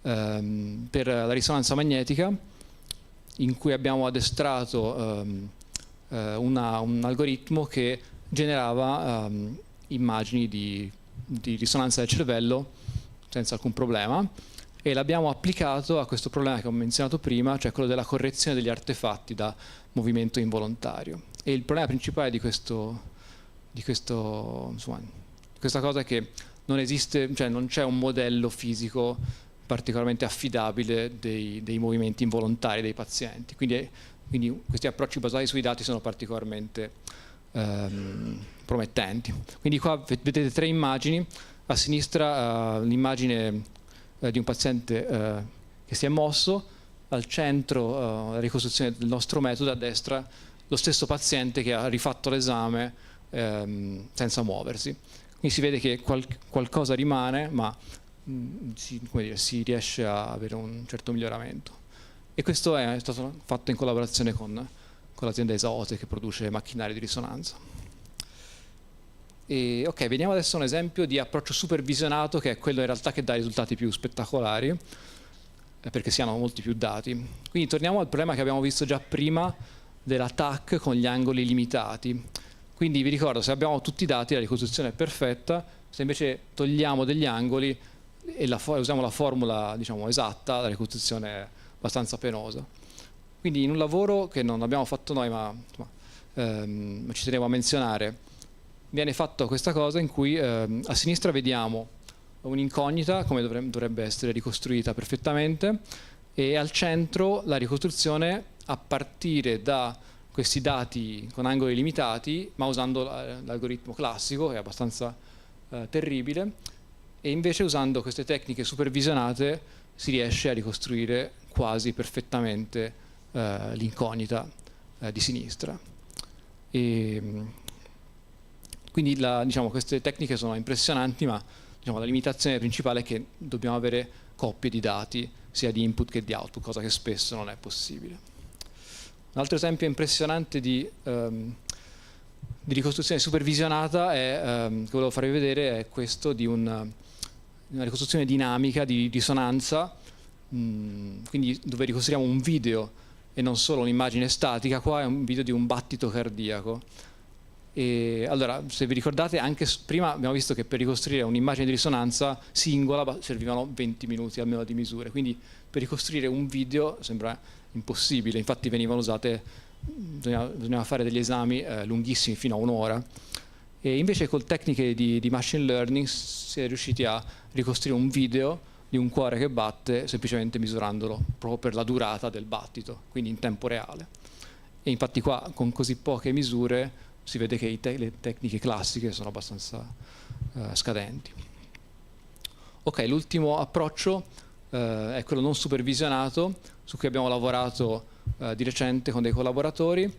la risonanza magnetica, in cui abbiamo addestrato un algoritmo che generava immagini di risonanza del cervello senza alcun problema, e l'abbiamo applicato a questo problema che ho menzionato prima, cioè quello della correzione degli artefatti da movimento involontario. E il problema principale di questa cosa è che non esiste, cioè non c'è un modello fisico particolarmente affidabile dei movimenti involontari dei pazienti. Quindi questi approcci basati sui dati sono particolarmente promettenti. Quindi qua vedete 3 immagini. A sinistra l'immagine di un paziente che si è mosso, al centro la ricostruzione del nostro metodo, a destra lo stesso paziente che ha rifatto l'esame senza muoversi. Quindi si vede che qualcosa rimane, ma si riesce a avere un certo miglioramento. E questo è stato fatto in collaborazione con l'azienda Esaote, che produce macchinari di risonanza. Ok, vediamo adesso un esempio di approccio supervisionato, che è quello in realtà che dà risultati più spettacolari, perché si hanno molti più dati. Quindi torniamo al problema che abbiamo visto già prima della TAC con gli angoli limitati. Quindi vi ricordo, se abbiamo tutti i dati la ricostruzione è perfetta, se invece togliamo degli angoli e usiamo la formula, diciamo, esatta, la ricostruzione è abbastanza penosa. Quindi in un lavoro che non abbiamo fatto noi, ma ci tenevo a menzionare, viene fatta questa cosa in cui a sinistra vediamo un'incognita come dovrebbe essere ricostruita perfettamente, e al centro la ricostruzione a partire da questi dati con angoli limitati, ma usando l'algoritmo classico, che è abbastanza terribile, e invece usando queste tecniche supervisionate si riesce a ricostruire quasi perfettamente l'incognita di sinistra. Quindi queste tecniche sono impressionanti, ma la limitazione principale è che dobbiamo avere coppie di dati, sia di input che di output, cosa che spesso non è possibile. Un altro esempio impressionante di ricostruzione supervisionata che volevo farvi vedere è questo di una ricostruzione dinamica di risonanza, quindi dove ricostruiamo un video e non solo un'immagine statica. Qua è un video di un battito cardiaco. E allora, se vi ricordate, anche prima abbiamo visto che per ricostruire un'immagine di risonanza singola servivano 20 minuti almeno di misure, quindi per ricostruire un video sembra impossibile. Infatti bisognava fare degli esami lunghissimi, fino a un'ora, e invece con tecniche di machine learning si è riusciti a ricostruire un video di un cuore che batte semplicemente misurandolo proprio per la durata del battito, quindi in tempo reale. E infatti qua con così poche misure si vede che le tecniche classiche sono abbastanza scadenti. Ok, l'ultimo approccio è quello non supervisionato, su cui abbiamo lavorato di recente con dei collaboratori.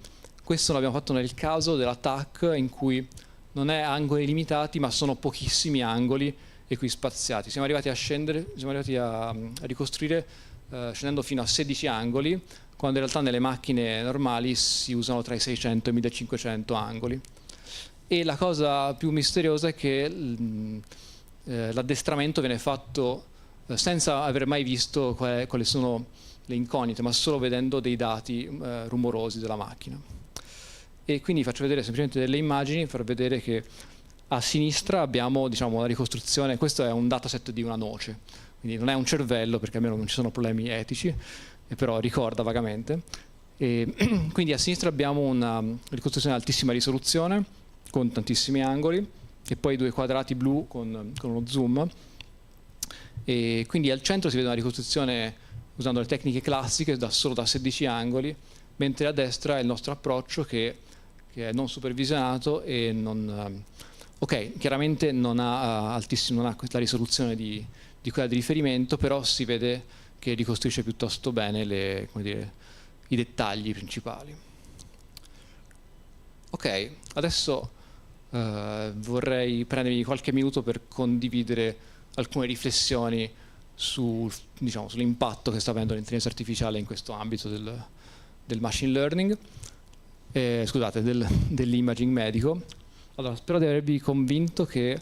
Questo l'abbiamo fatto nel caso dell'attack, in cui non è angoli limitati, ma sono pochissimi angoli equispaziati. Siamo arrivati a scendere, siamo arrivati a ricostruire scendendo fino a 16 angoli, quando in realtà nelle macchine normali si usano tra i 600 e i 1500 angoli. E la cosa più misteriosa è che l'addestramento viene fatto senza aver mai visto quali sono le incognite, ma solo vedendo dei dati rumorosi della macchina. E quindi faccio vedere semplicemente delle immagini per vedere che a sinistra abbiamo, diciamo, la ricostruzione. Questo è un dataset di una noce, quindi non è un cervello, perché almeno non ci sono problemi etici, però ricorda vagamente. E quindi a sinistra abbiamo una ricostruzione ad altissima risoluzione con tantissimi angoli, e poi due quadrati blu con uno zoom, e quindi al centro si vede una ricostruzione usando le tecniche classiche solo da 16 angoli, mentre a destra è il nostro approccio che è non supervisionato e non... ok, chiaramente non ha la risoluzione di quella di riferimento, però si vede che ricostruisce piuttosto bene i dettagli principali. Ok, adesso vorrei prendermi qualche minuto per condividere alcune riflessioni sull'impatto che sta avendo l'intelligenza artificiale in questo ambito del machine learning, scusate, dell'imaging medico. Allora, spero di avervi convinto che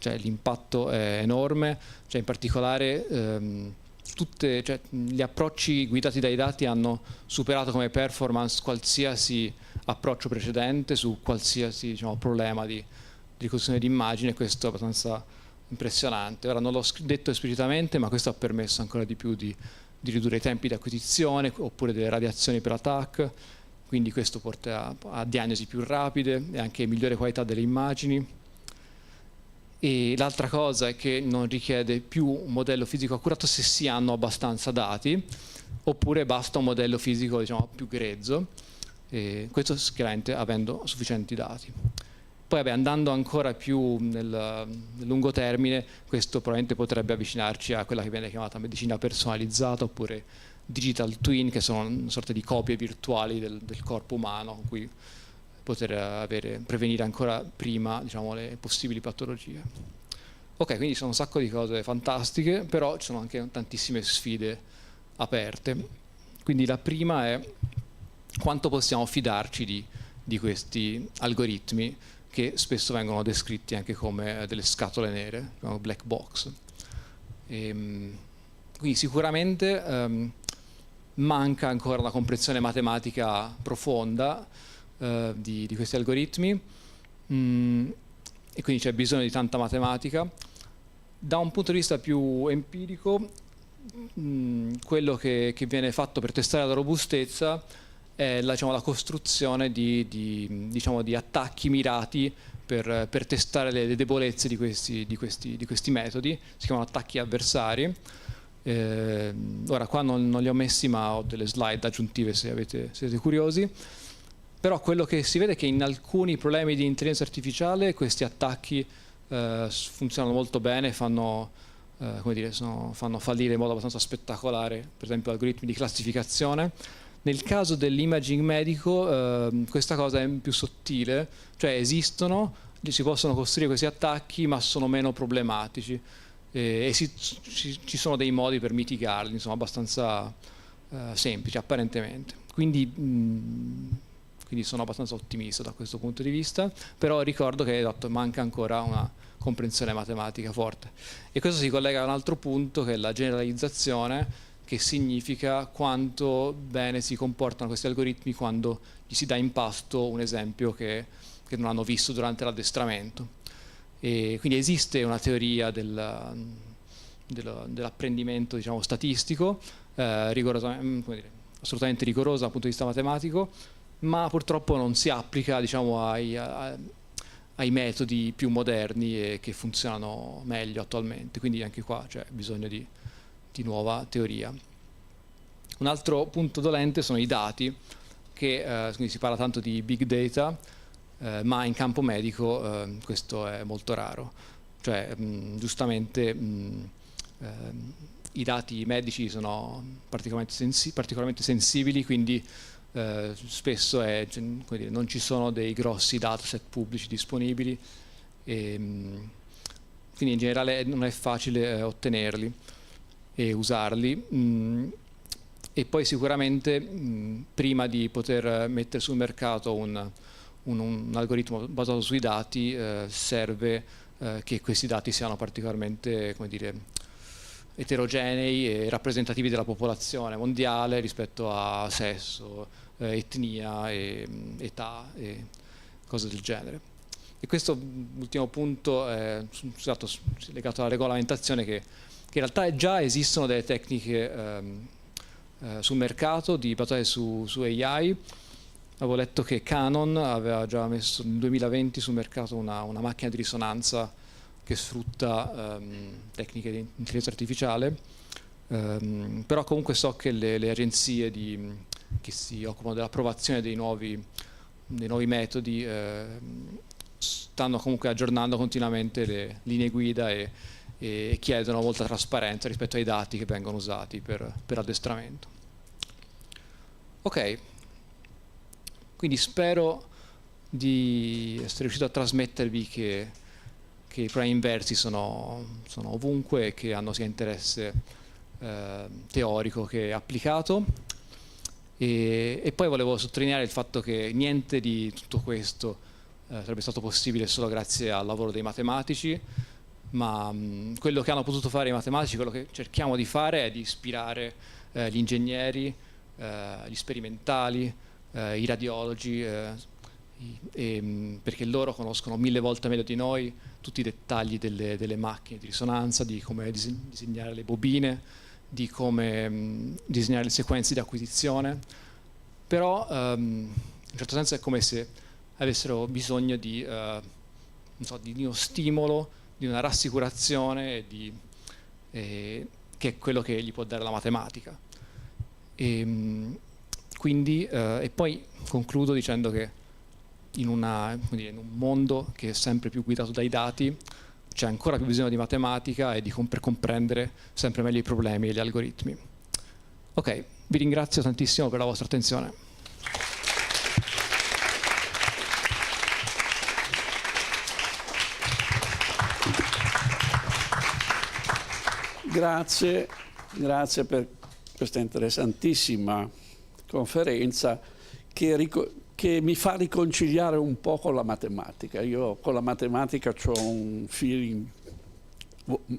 l'impatto è enorme, in particolare gli approcci guidati dai dati hanno superato come performance qualsiasi approccio precedente su qualsiasi problema di ricostruzione di immagine. Questo è abbastanza impressionante. Ora non l'ho detto esplicitamente, ma questo ha permesso ancora di più di ridurre i tempi di acquisizione oppure delle radiazioni per attack, quindi questo porta a diagnosi più rapide e anche migliore qualità delle immagini. E l'altra cosa è che non richiede più un modello fisico accurato se si hanno abbastanza dati, oppure basta un modello fisico più grezzo, e questo chiaramente avendo sufficienti dati. Poi andando ancora più nel lungo termine, questo probabilmente potrebbe avvicinarci a quella che viene chiamata medicina personalizzata, oppure digital twin, che sono una sorta di copie virtuali del corpo umano, con cui poter prevenire ancora prima le possibili patologie. Ok, quindi sono un sacco di cose fantastiche, però ci sono anche tantissime sfide aperte. Quindi la prima è quanto possiamo fidarci di questi algoritmi, che spesso vengono descritti anche come delle scatole nere, black box. Quindi sicuramente manca ancora una comprensione matematica profonda di questi algoritmi, e quindi c'è bisogno di tanta matematica. Da un punto di vista più empirico, quello che viene fatto per testare la robustezza è la costruzione di attacchi mirati per testare le debolezze di questi metodi. Si chiamano attacchi avversari. Ora qua non li ho messi, ma ho delle slide aggiuntive se siete curiosi. Però quello che si vede è che in alcuni problemi di intelligenza artificiale questi attacchi funzionano molto bene, fanno fallire in modo abbastanza spettacolare, per esempio algoritmi di classificazione. Nel caso dell'imaging medico questa cosa è più sottile, cioè esistono, si possono costruire questi attacchi, ma sono meno problematici, e ci sono dei modi per mitigarli, insomma, abbastanza semplici apparentemente. Quindi sono abbastanza ottimista da questo punto di vista, però ricordo che manca ancora una comprensione matematica forte. E questo si collega a un altro punto, che è la generalizzazione, che significa quanto bene si comportano questi algoritmi quando gli si dà in pasto un esempio che non hanno visto durante l'addestramento. E quindi esiste una teoria dell'apprendimento statistico, assolutamente rigorosa dal punto di vista matematico, ma purtroppo non si applica ai metodi più moderni e che funzionano meglio attualmente. Quindi anche qua c'è bisogno di nuova teoria. Un altro punto dolente sono i dati, che quindi si parla tanto di big data, ma in campo medico questo è molto raro. Cioè, giustamente i dati medici sono particolarmente sensibili, quindi spesso come dire, non ci sono dei grossi dataset pubblici disponibili, e, quindi in generale non è facile ottenerli e usarli. E poi sicuramente prima di poter mettere sul mercato un algoritmo basato sui dati serve che questi dati siano particolarmente, come dire, eterogenei e rappresentativi della popolazione mondiale rispetto a sesso, etnia, età e cose del genere. E questo ultimo punto è legato alla regolamentazione, che in realtà già esistono delle tecniche sul mercato basate su AI. Avevo letto che Canon aveva già messo nel 2020 sul mercato una macchina di risonanza che sfrutta tecniche di intelligenza artificiale, però comunque so che le agenzie che si occupano dell'approvazione dei nuovi metodi stanno comunque aggiornando continuamente le linee guida e chiedono molta trasparenza rispetto ai dati che vengono usati per addestramento. Ok, quindi spero di essere riuscito a trasmettervi che i problemi inversi sono ovunque e che hanno sia interesse teorico che applicato. E poi volevo sottolineare il fatto che niente di tutto questo sarebbe stato possibile solo grazie al lavoro dei matematici, ma quello che hanno potuto fare i matematici, quello che cerchiamo di fare è di ispirare gli ingegneri, gli sperimentali, i radiologi, perché loro conoscono 1000 volte meglio di noi tutti i dettagli delle macchine di risonanza, di come disegnare le bobine, di come disegnare le sequenze di acquisizione. Però in un certo senso è come se avessero bisogno di uno stimolo, di una rassicurazione, che è quello che gli può dare la matematica. E poi concludo dicendo che in un mondo che è sempre più guidato dai dati c'è ancora più bisogno di matematica e per comprendere sempre meglio i problemi e gli algoritmi. Ok, vi ringrazio tantissimo per la vostra attenzione. Grazie per questa interessantissima conferenza che mi fa riconciliare un po' con la matematica. Io con la matematica ho un feeling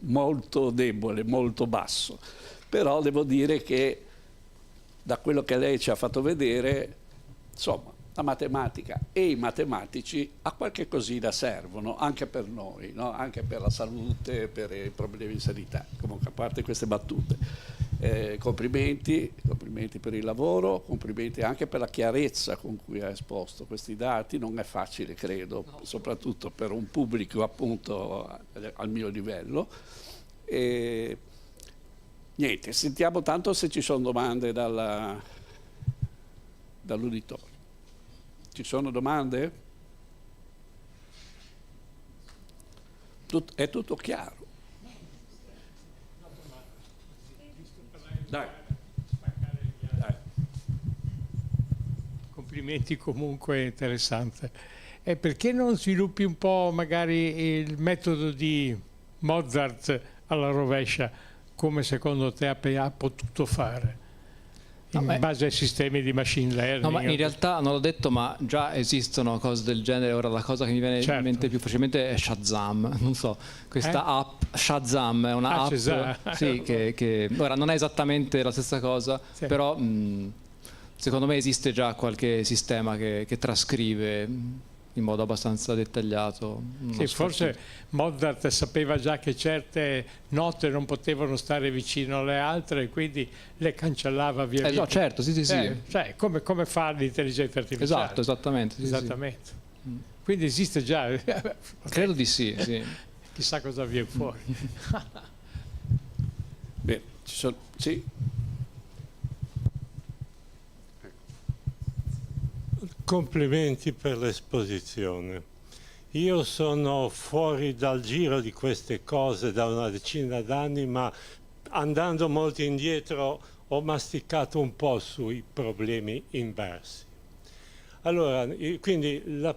molto debole, molto basso, però devo dire che da quello che lei ci ha fatto vedere, insomma, la matematica e i matematici a qualche cosina servono anche per noi, no? Anche per la salute, per i problemi di sanità. Comunque, a parte queste battute, complimenti per il lavoro, complimenti anche per la chiarezza con cui ha esposto questi dati. Non è facile, credo, soprattutto per un pubblico appunto al mio livello. E niente, sentiamo tanto se ci sono domande dall'uditorio. Ci sono domande? È tutto chiaro. Dai. Complimenti, comunque interessante. E perché non sviluppi un po' magari il metodo di Mozart alla rovescia, come secondo te ha potuto fare? In base ai sistemi di machine learning. No, ma in realtà non l'ho detto, ma già esistono cose del genere. Ora la cosa che mi viene in mente più facilmente è Shazam. Non so, questa app Shazam è una app sì, che ora non è esattamente la stessa cosa, sì, però secondo me esiste già qualche sistema che trascrive in modo abbastanza dettagliato. Sì, forse Mozart sapeva già che certe note non potevano stare vicino alle altre e quindi le cancellava via via. No, certo, sì. Cioè, come fa l'intelligenza artificiale. Esatto, esattamente. Sì, esattamente. Sì. Quindi esiste già. Credo di sì, sì. Chissà cosa viene fuori. Bene, ci sono... Sì. Complimenti per l'esposizione. Io sono fuori dal giro di queste cose da una decina d'anni, ma andando molto indietro ho masticato un po' sui problemi inversi. Allora, quindi la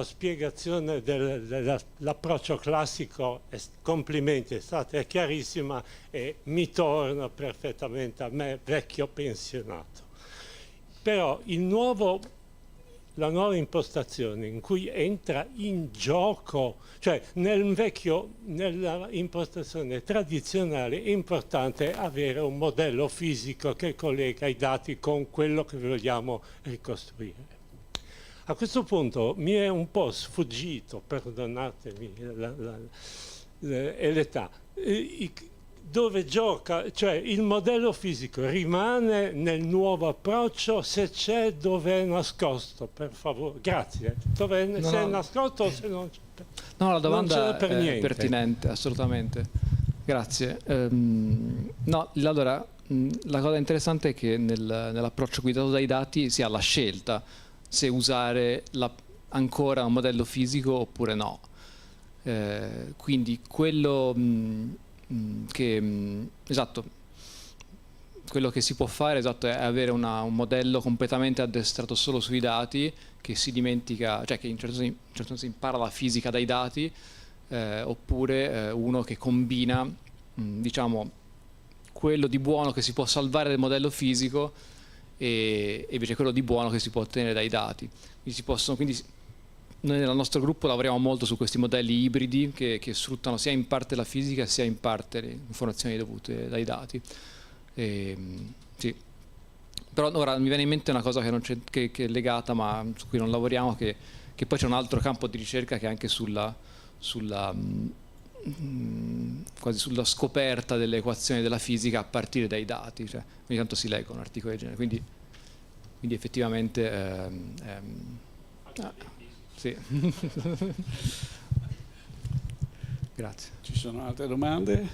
spiegazione dell'approccio classico, complimenti, è chiarissima e mi torna perfettamente a me, vecchio pensionato. Però la nuova impostazione in cui entra in gioco, cioè nella impostazione tradizionale è importante avere un modello fisico che collega i dati con quello che vogliamo ricostruire. A questo punto mi è un po' sfuggito, perdonatemi l'età, dove gioca, cioè il modello fisico rimane nel nuovo approccio, se c'è, dove è nascosto, per favore, grazie. Se è nascosto o se non c'è. No, la domanda per è pertinente, assolutamente. Grazie. No, allora, la cosa interessante è che nell'approccio guidato dai dati si ha la scelta se usare ancora un modello fisico oppure no. Quindi quello esatto, quello che si può fare, esatto, è avere un modello completamente addestrato solo sui dati, che si dimentica, cioè che in certo senso impara la fisica dai dati, oppure uno che combina, diciamo, quello di buono che si può salvare del modello fisico e invece quello di buono che si può ottenere dai dati. Quindi noi nel nostro gruppo lavoriamo molto su questi modelli ibridi che sfruttano sia in parte la fisica sia in parte le informazioni dovute dai dati. Sì. Però ora mi viene in mente una cosa che è legata, ma su cui non lavoriamo, che poi c'è un altro campo di ricerca che è anche quasi sulla scoperta delle equazioni della fisica a partire dai dati, cioè, ogni tanto si leggono articoli del genere, quindi effettivamente sì. Grazie. Ci sono altre domande?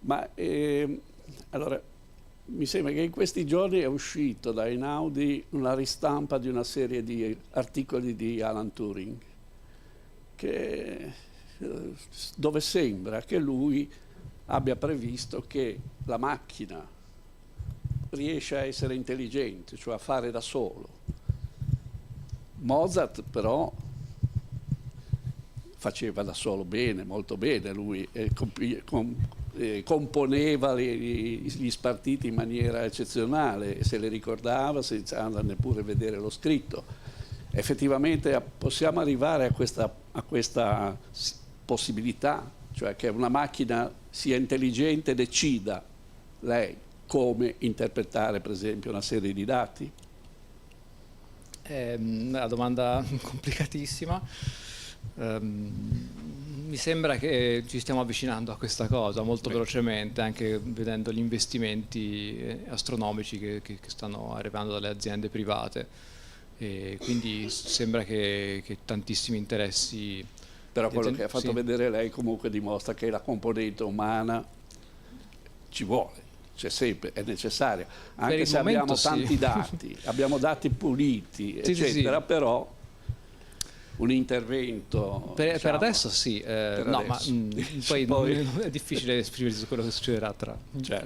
Ma allora, mi sembra che in questi giorni è uscito da Einaudi una ristampa di una serie di articoli di Alan Turing, dove sembra che lui abbia previsto che la macchina riesce a essere intelligente, cioè a fare da solo. Mozart però faceva da solo bene, molto bene, lui componeva gli spartiti in maniera eccezionale, se le ricordava senza neppure vedere lo scritto. Effettivamente possiamo arrivare a questa possibilità, cioè che una macchina sia intelligente e decida lei come interpretare per esempio una serie di dati? È una domanda complicatissima. Mi sembra che ci stiamo avvicinando a questa cosa molto velocemente, anche vedendo gli investimenti astronomici che stanno arrivando dalle aziende private. E quindi sembra che tantissimi interessi. Però quello che ha fatto vedere lei comunque dimostra che la componente umana ci vuole, c'è sempre, è necessaria, anche se abbiamo tanti dati, abbiamo dati puliti, eccetera, però un intervento... Per adesso sì, no, adesso. Ma poi è difficile esprimersi su quello che succederà tra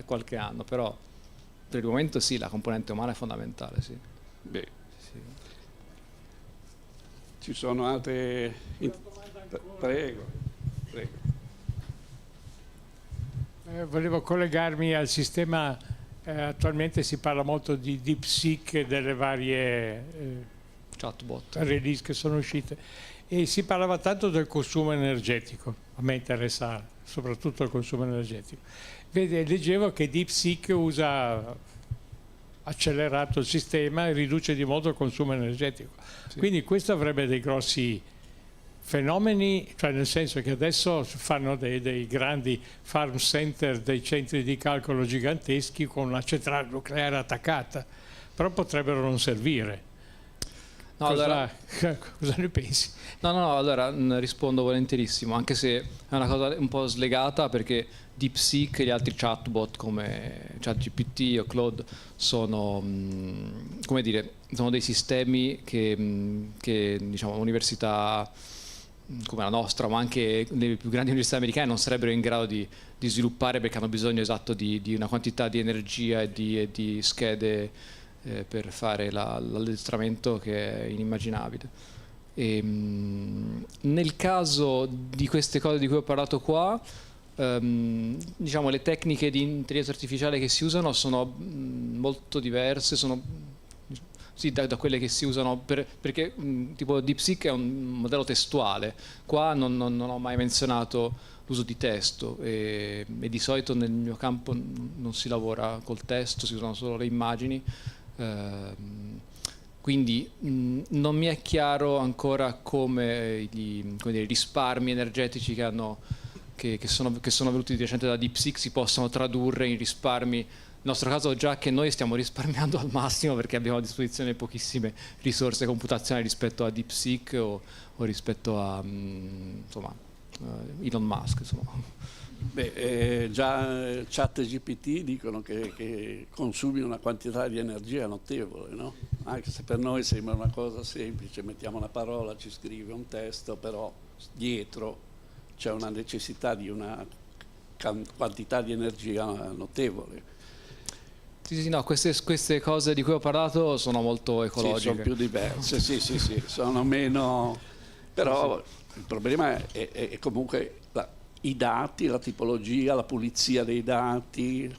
qualche anno, però per il momento sì, la componente umana è fondamentale, sì. Beh. Ci sono altre... Prego. Volevo collegarmi al sistema, attualmente si parla molto di DeepSeek e delle varie chatbot release che sono uscite e si parlava tanto del consumo energetico, a me interessa soprattutto il consumo energetico. Leggevo che DeepSeek usa accelerato il sistema e riduce di molto il consumo energetico. Sì. Quindi questo avrebbe dei grossi fenomeni, cioè nel senso che adesso fanno dei grandi farm center, dei centri di calcolo giganteschi con una centrale nucleare attaccata, però potrebbero non servire. No, cosa ne pensi? No, allora rispondo volentierissimo, anche se è una cosa un po' slegata, perché DeepSeek e gli altri chatbot come ChatGPT o Claude sono, come dire, sono dei sistemi che diciamo, università come la nostra, ma anche le più grandi università americane non sarebbero in grado di sviluppare, perché hanno bisogno esatto di una quantità di energia e di schede per fare l'addestramento che è inimmaginabile. Nel caso di queste cose di cui ho parlato qua, diciamo le tecniche di intelligenza artificiale che si usano sono molto diverse, sì, da quelle che si usano perché tipo DeepSeek è un modello testuale. Qua non ho mai menzionato l'uso di testo e di solito nel mio campo non si lavora col testo, si usano solo le immagini. Quindi non mi è chiaro ancora come i risparmi energetici che sono venuti di recente da DeepSeek si possano tradurre in risparmi. Nel nostro caso già che noi stiamo risparmiando al massimo perché abbiamo a disposizione pochissime risorse computazionali rispetto a DeepSeek o rispetto a Elon Musk, insomma. Beh, già ChatGPT dicono che consumi una quantità di energia notevole, no? Anche se per noi sembra una cosa semplice, mettiamo una parola, ci scrive un testo, però dietro c'è una necessità di una quantità di energia notevole. Sì, no, queste cose di cui ho parlato sono molto ecologiche. Sì, sono più diverse, sì, sono meno... Però il problema è comunque i dati, la tipologia, la pulizia dei dati,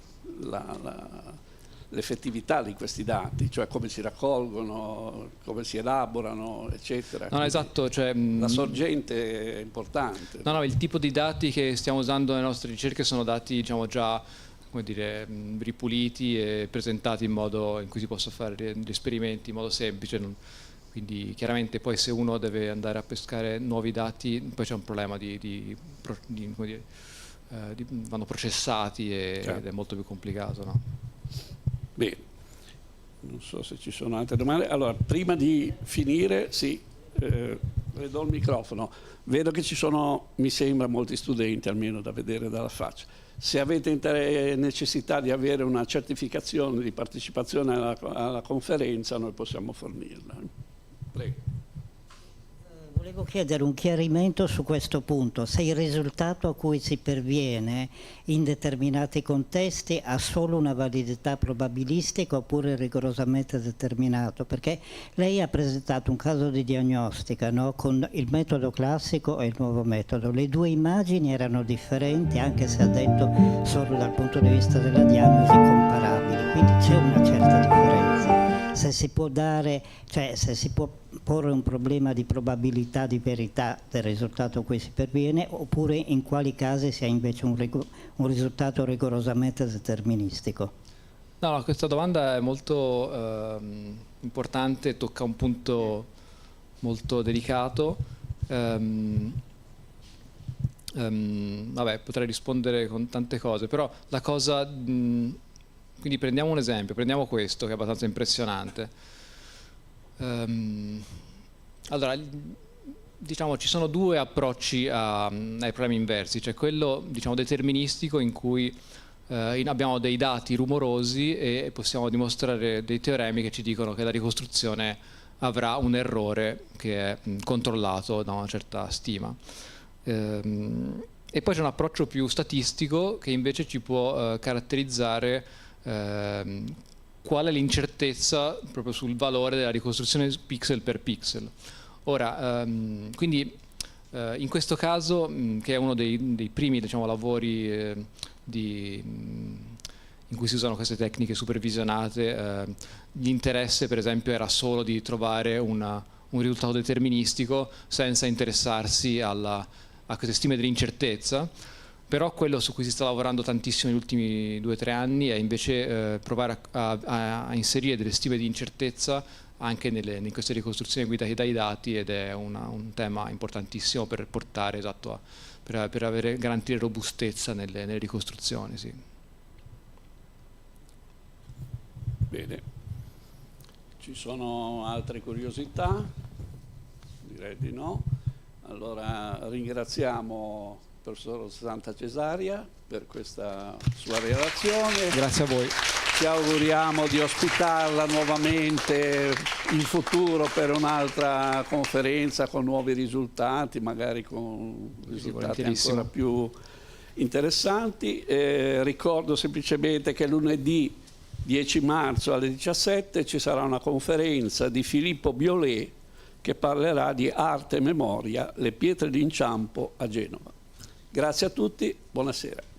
l'effettività di questi dati, cioè come si raccolgono, come si elaborano, eccetera. No, esatto, cioè, la sorgente è importante. No, il tipo di dati che stiamo usando nelle nostre ricerche sono dati, diciamo, già, come dire, ripuliti e presentati in modo in cui si possono fare gli esperimenti in modo semplice. Quindi chiaramente poi se uno deve andare a pescare nuovi dati, poi c'è un problema vanno processati ed è molto più complicato, no? Bene, non so se ci sono altre domande. Allora, prima di finire, sì, le do il microfono. Vedo che ci sono, mi sembra, molti studenti, almeno da vedere dalla faccia. Se avete necessità di avere una certificazione di partecipazione alla conferenza, noi possiamo fornirla. Prego. Volevo chiedere un chiarimento su questo punto, se il risultato a cui si perviene in determinati contesti ha solo una validità probabilistica oppure rigorosamente determinato, perché lei ha presentato un caso di diagnostica, no? Con il metodo classico e il nuovo metodo. Le due immagini erano differenti, anche se ha detto solo dal punto di vista della diagnosi comparabili, quindi c'è una certa differenza. Se si può dare, cioè se si può porre un problema di probabilità di verità del risultato a cui si perviene, oppure in quali casi si ha invece un risultato rigorosamente deterministico. No, questa domanda è molto importante, tocca un punto molto delicato. Vabbè, potrei rispondere con tante cose, però la cosa... Quindi prendiamo un esempio, prendiamo questo che è abbastanza impressionante. Allora, diciamo ci sono due approcci ai problemi inversi, cioè quello diciamo deterministico in cui abbiamo dei dati rumorosi e possiamo dimostrare dei teoremi che ci dicono che la ricostruzione avrà un errore che è controllato da una certa stima. E poi c'è un approccio più statistico che invece ci può caratterizzare qual è l'incertezza proprio sul valore della ricostruzione pixel per pixel. Ora, quindi in questo caso, che è uno dei primi diciamo, lavori in cui si usano queste tecniche supervisionate, l'interesse per esempio era solo di trovare un risultato deterministico senza interessarsi a queste stime dell'incertezza. Però quello su cui si sta lavorando tantissimo negli ultimi 2 o 3 anni è invece provare a inserire delle stime di incertezza anche in queste ricostruzioni guidate dai dati, ed è un tema importantissimo per portare per garantire robustezza nelle ricostruzioni. Sì. Bene. Ci sono altre curiosità? Direi di no. Allora ringraziamo il professor Santa Cesaria per questa sua relazione. Grazie a voi. Ci auguriamo di ospitarla nuovamente in futuro per un'altra conferenza con nuovi risultati, magari con risultati ancora più interessanti. Ricordo semplicemente che lunedì 10 marzo alle 17 ci sarà una conferenza di Filippo Biolay che parlerà di arte e memoria, le pietre d'inciampo a Genova. Grazie a tutti, buonasera.